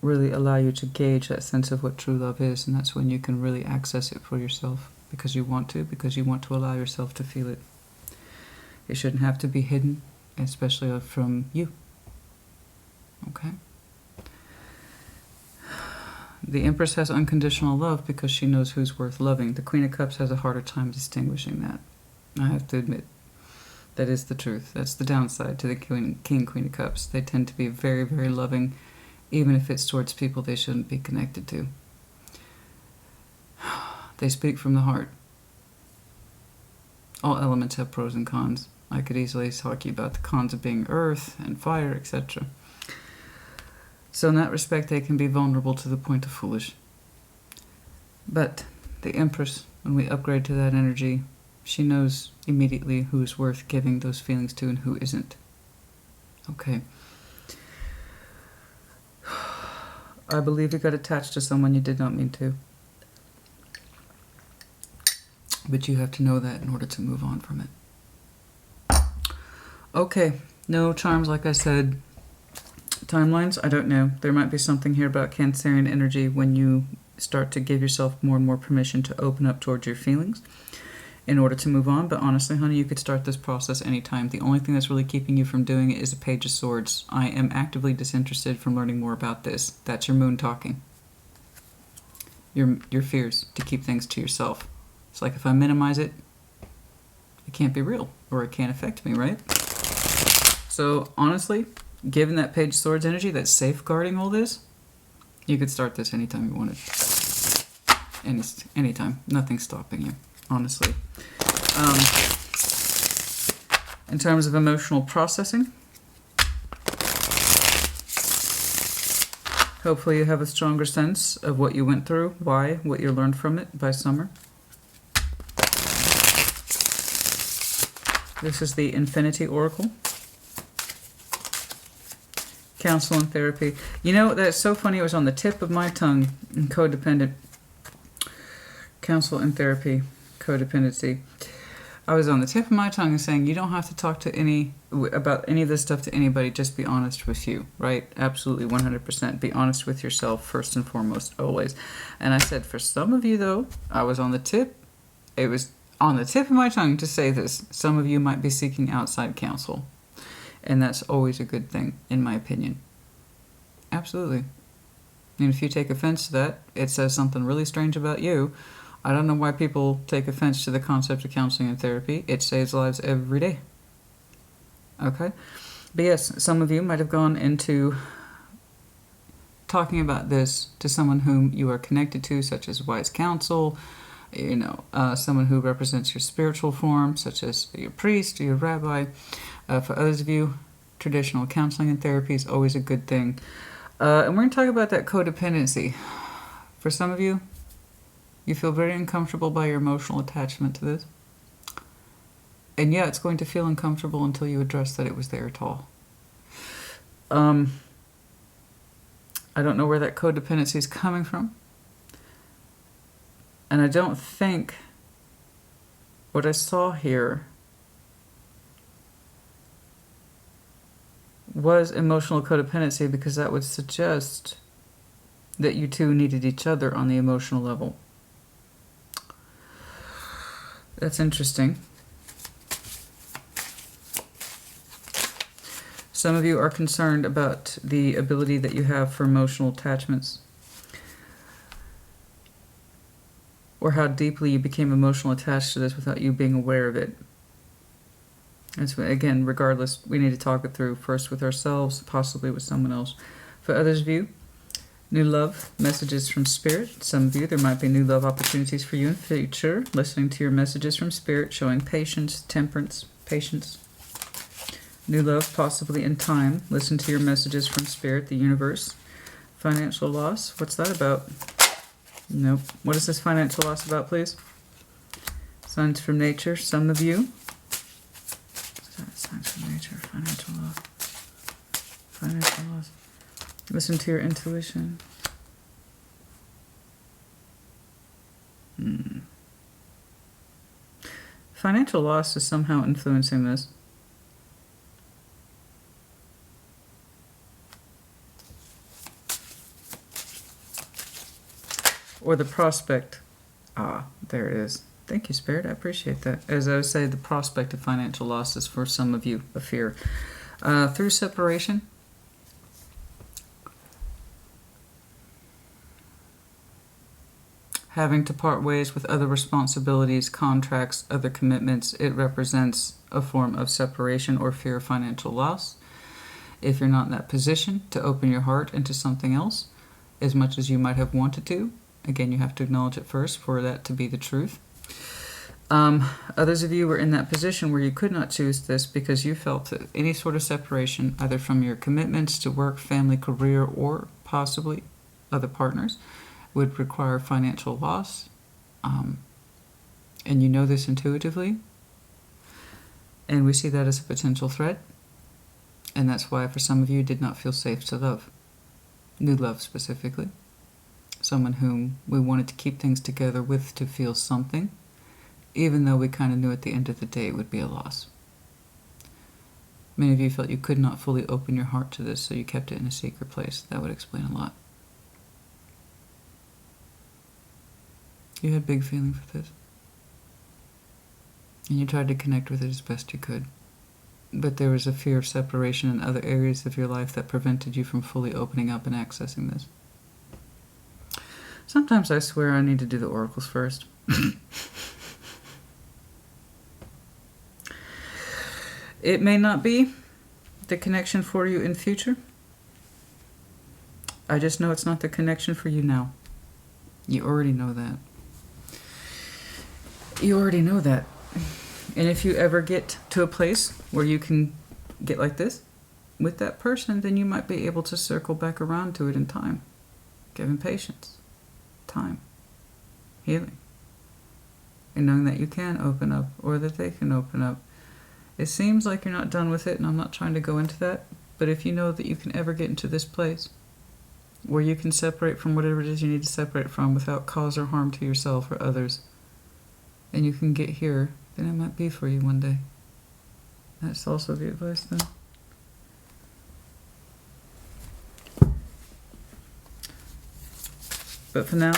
really allow you to gauge that sense of what true love is, and that's when you can really access it for yourself because you want to allow yourself to feel it. It shouldn't have to be hidden, especially from you. Okay? The Empress has unconditional love because she knows who's worth loving. The Queen of Cups has a harder time distinguishing that. I have to admit. That is the truth. That's the downside to the King, Queen of Cups. They tend to be very, very loving, even if it's towards people they shouldn't be connected to. They speak from the heart. All elements have pros and cons. I could easily talk to you about the cons of being earth and fire, etc. So in that respect, they can be vulnerable to the point of foolish. But the Empress, when we upgrade to that energy, she knows immediately who's worth giving those feelings to and who isn't. Okay. I believe you got attached to someone you did not mean to. But you have to know that in order to move on from it. Okay. No charms, like I said. Timelines, I don't know. There might be something here about Cancerian energy when you start to give yourself more and more permission to open up towards your feelings. in order to move on. But honestly, honey, you could start this process anytime. The only thing that's really keeping you from doing it is a Page of Swords. I am actively disinterested from learning more about this. That's your moon talking. Your fears to keep things to yourself. It's like if I minimize it, it can't be real, or it can't affect me, right? So honestly, given that Page of Swords energy that's safeguarding all this, you could start this anytime you wanted. Anytime. Nothing's stopping you, honestly. In terms of emotional processing, hopefully you have a stronger sense of what you went through, why, what you learned from it by summer. This is the Infinity Oracle. Counsel and therapy. You know, that's so funny. It was on the tip of my tongue. Codependent. Counsel and therapy. Codependency. I was on the tip of my tongue and saying, you don't have to talk to about any of this stuff to anybody. Just be honest with you, right? Absolutely, 100%. Be honest with yourself first and foremost, always. And I said, for some of you, though, I was on the tip. It was on the tip of my tongue to say this. Some of you might be seeking outside counsel. And that's always a good thing, in my opinion. Absolutely. And if you take offense to that, it says something really strange about you. I don't know why people take offense to the concept of counseling and therapy. It saves lives every day. Okay? But yes, some of you might have gone into talking about this to someone whom you are connected to, such as wise counsel, someone who represents your spiritual form, such as your priest or your rabbi. For others of you, traditional counseling and therapy is always a good thing. And we're going to talk about that codependency. For some of you, you feel very uncomfortable by your emotional attachment to this. And yeah, it's going to feel uncomfortable until you address that it was there at all. I don't know where that codependency is coming from. And I don't think what I saw here was emotional codependency, because that would suggest that you two needed each other on the emotional level. That's interesting. Some of you are concerned about the ability that you have for emotional attachments, or how deeply you became emotionally attached to this without you being aware of it. And so, again, regardless, we need to talk it through first with ourselves, possibly with someone else. For others of you, new love messages from Spirit. Some of you, there might be new love opportunities for you in the future. Listening to your messages from Spirit, showing patience, temperance, patience. New love, possibly in time. Listen to your messages from Spirit, the universe. Financial loss, what's that about? Nope. What is this financial loss about, please? Signs from nature, some of you. Signs from nature, financial loss. Financial loss. Listen to your intuition. Financial loss is somehow influencing this. Or the prospect. Ah, there it is. Thank you, Spirit. I appreciate that. As I would say, the prospect of financial loss is for some of you a fear. Through separation. Having to part ways with other responsibilities, contracts, other commitments, it represents a form of separation or fear of financial loss. If you're not in that position to open your heart into something else, as much as you might have wanted to, again, you have to acknowledge it first for that to be the truth. Others of you were in that position where you could not choose this because you felt that any sort of separation, either from your commitments to work, family, career, or possibly other partners, would require financial loss. And you know this intuitively. And we see that as a potential threat. And that's why for some of you did not feel safe to love. New love specifically. Someone whom we wanted to keep things together with to feel something, even though we kind of knew at the end of the day it would be a loss. Many of you felt you could not fully open your heart to this, so you kept it in a secret place. That would explain a lot. You had big feeling for this. And you tried to connect with it as best you could. But there was a fear of separation in other areas of your life that prevented you from fully opening up and accessing this. Sometimes I swear I need to do the oracles first. It may not be the connection for you in future. I just know it's not the connection for you now. You already know that. You already know that. And if you ever get to a place where you can get like this with that person, then you might be able to circle back around to it in time. Given patience, time, healing, and knowing that you can open up or that they can open up. It seems like you're not done with it, and I'm not trying to go into that, but if you know that you can ever get into this place where you can separate from whatever it is you need to separate from without cause or harm to yourself or others, and you can get here, then it might be for you one day. That's also the advice then. But for now,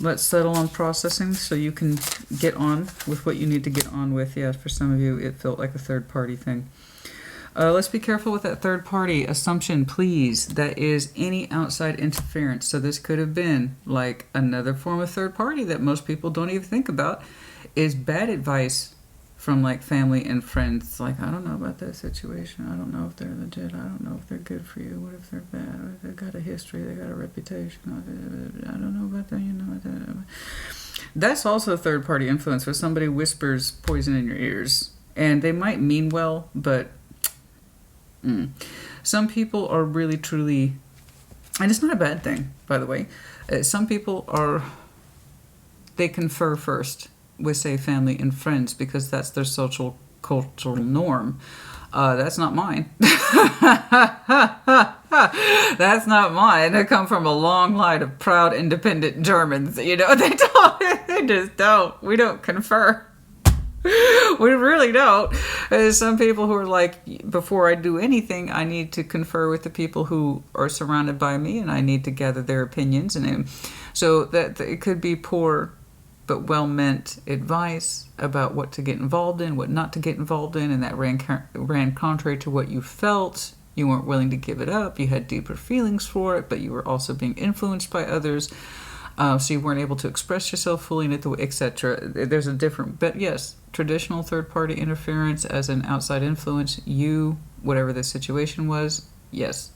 let's settle on processing so you can get on with what you need to get on with. Yeah, for some of you, it felt like a third party thing. Let's be careful with that third party assumption, please. That is any outside interference. So this could have been like another form of third party that most people don't even think about, is bad advice from like family and friends. It's like, I don't know about that situation. I don't know if they're legit. I don't know if they're good for you. What if they're bad? What if they've got a history? They got a reputation. I don't know about that. You know, that's also third party influence where somebody whispers poison in your ears. And they might mean well, but some people are really truly, and it's not a bad thing, by the way. Some people they confer first with, say, family and friends because that's their social cultural norm. That's not mine. That's not mine. I come from a long line of proud, independent Germans. You know, they just don't. We don't confer. We really don't. There's some people who are like, before I do anything, I need to confer with the people who are surrounded by me, and I need to gather their opinions. And so that it could be poor but well-meant advice about what to get involved in, what not to get involved in, and that ran contrary to what you felt. You weren't willing to give it up. You had deeper feelings for it, but you were also being influenced by others. So you weren't able to express yourself fully in it, etc. There's a different, but yes, traditional third-party interference as an outside influence, whatever the situation was, yes.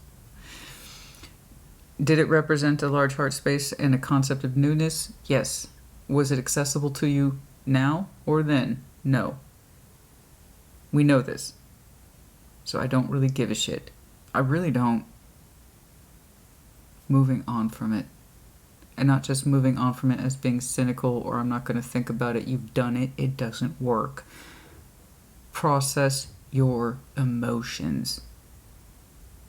Did it represent a large heart space and a concept of newness? Yes. Was it accessible to you now or then? No. We know this. So I don't really give a shit. I really don't. Moving on from it. And not just moving on from it as being cynical or I'm not going to think about it. You've done it. It doesn't work. Process your emotions.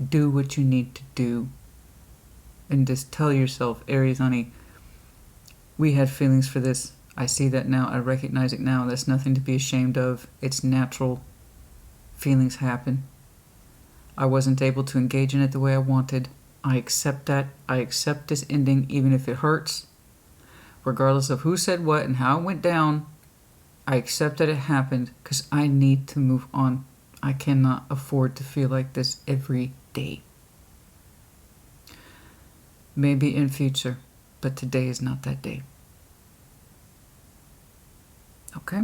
Do what you need to do. And just tell yourself, Aries, honey, we had feelings for this. I see that now. I recognize it now. That's nothing to be ashamed of. It's natural. Feelings happen. I wasn't able to engage in it the way I wanted. I accept that. I accept this ending, even if it hurts. Regardless of who said what and how it went down, I accept that it happened because I need to move on. I cannot afford to feel like this every day. Maybe in future, but today is not that day. Okay?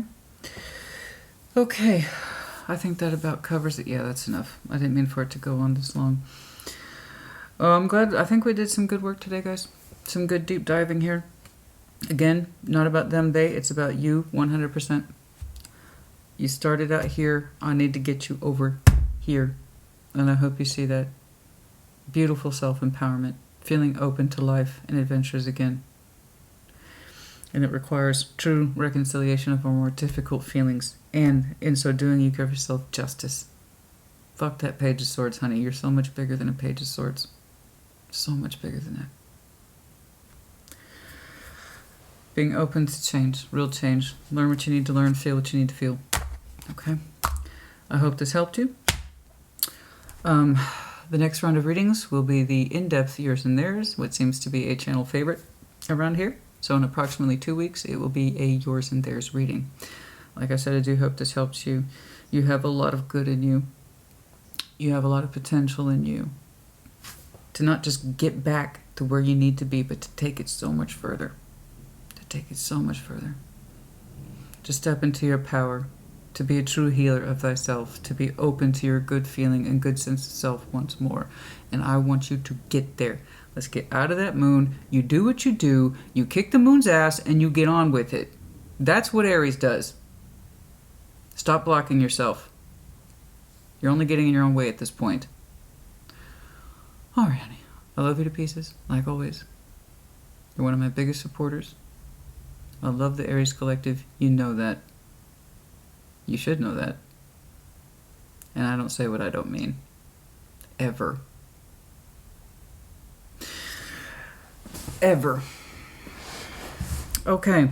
Okay. I think that about covers it. Yeah, that's enough. I didn't mean for it to go on this long. I'm glad. I think we did some good work today, guys. Some good deep diving here. Again, not about them, they. It's about you, 100%. You started out here. I need to get you over here. And I hope you see that. Beautiful self-empowerment. Feeling open to life and adventures again. And it requires true reconciliation of our more difficult feelings. And in so doing, you give yourself justice. Fuck that Page of Swords, honey. You're so much bigger than a Page of Swords. So much bigger than that. Being open to change. Real change. Learn what you need to learn. Feel what you need to feel. Okay? I hope this helped you. The next round of readings will be the in-depth yours and theirs, what seems to be a channel favorite around here. So in approximately 2 weeks, it will be a yours and theirs reading. Like I said, I do hope this helps you. You have a lot of good in you. You have a lot of potential in you to not just get back to where you need to be, but to take it so much further. To take it so much further. To step into your power, to be a true healer of thyself, to be open to your good feeling and good sense of self once more. And I want you to get there. Let's get out of that moon. You do what you do. You kick the moon's ass and you get on with it. That's what Aries does. Stop blocking yourself. You're only getting in your own way at this point. All right, honey. I love you to pieces, like always. You're one of my biggest supporters. I love the Aries Collective. You know that. You should know that. And I don't say what I don't mean. Ever. Ever. Okay.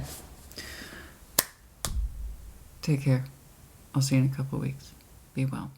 Take care. I'll see you in a couple of weeks. Be well.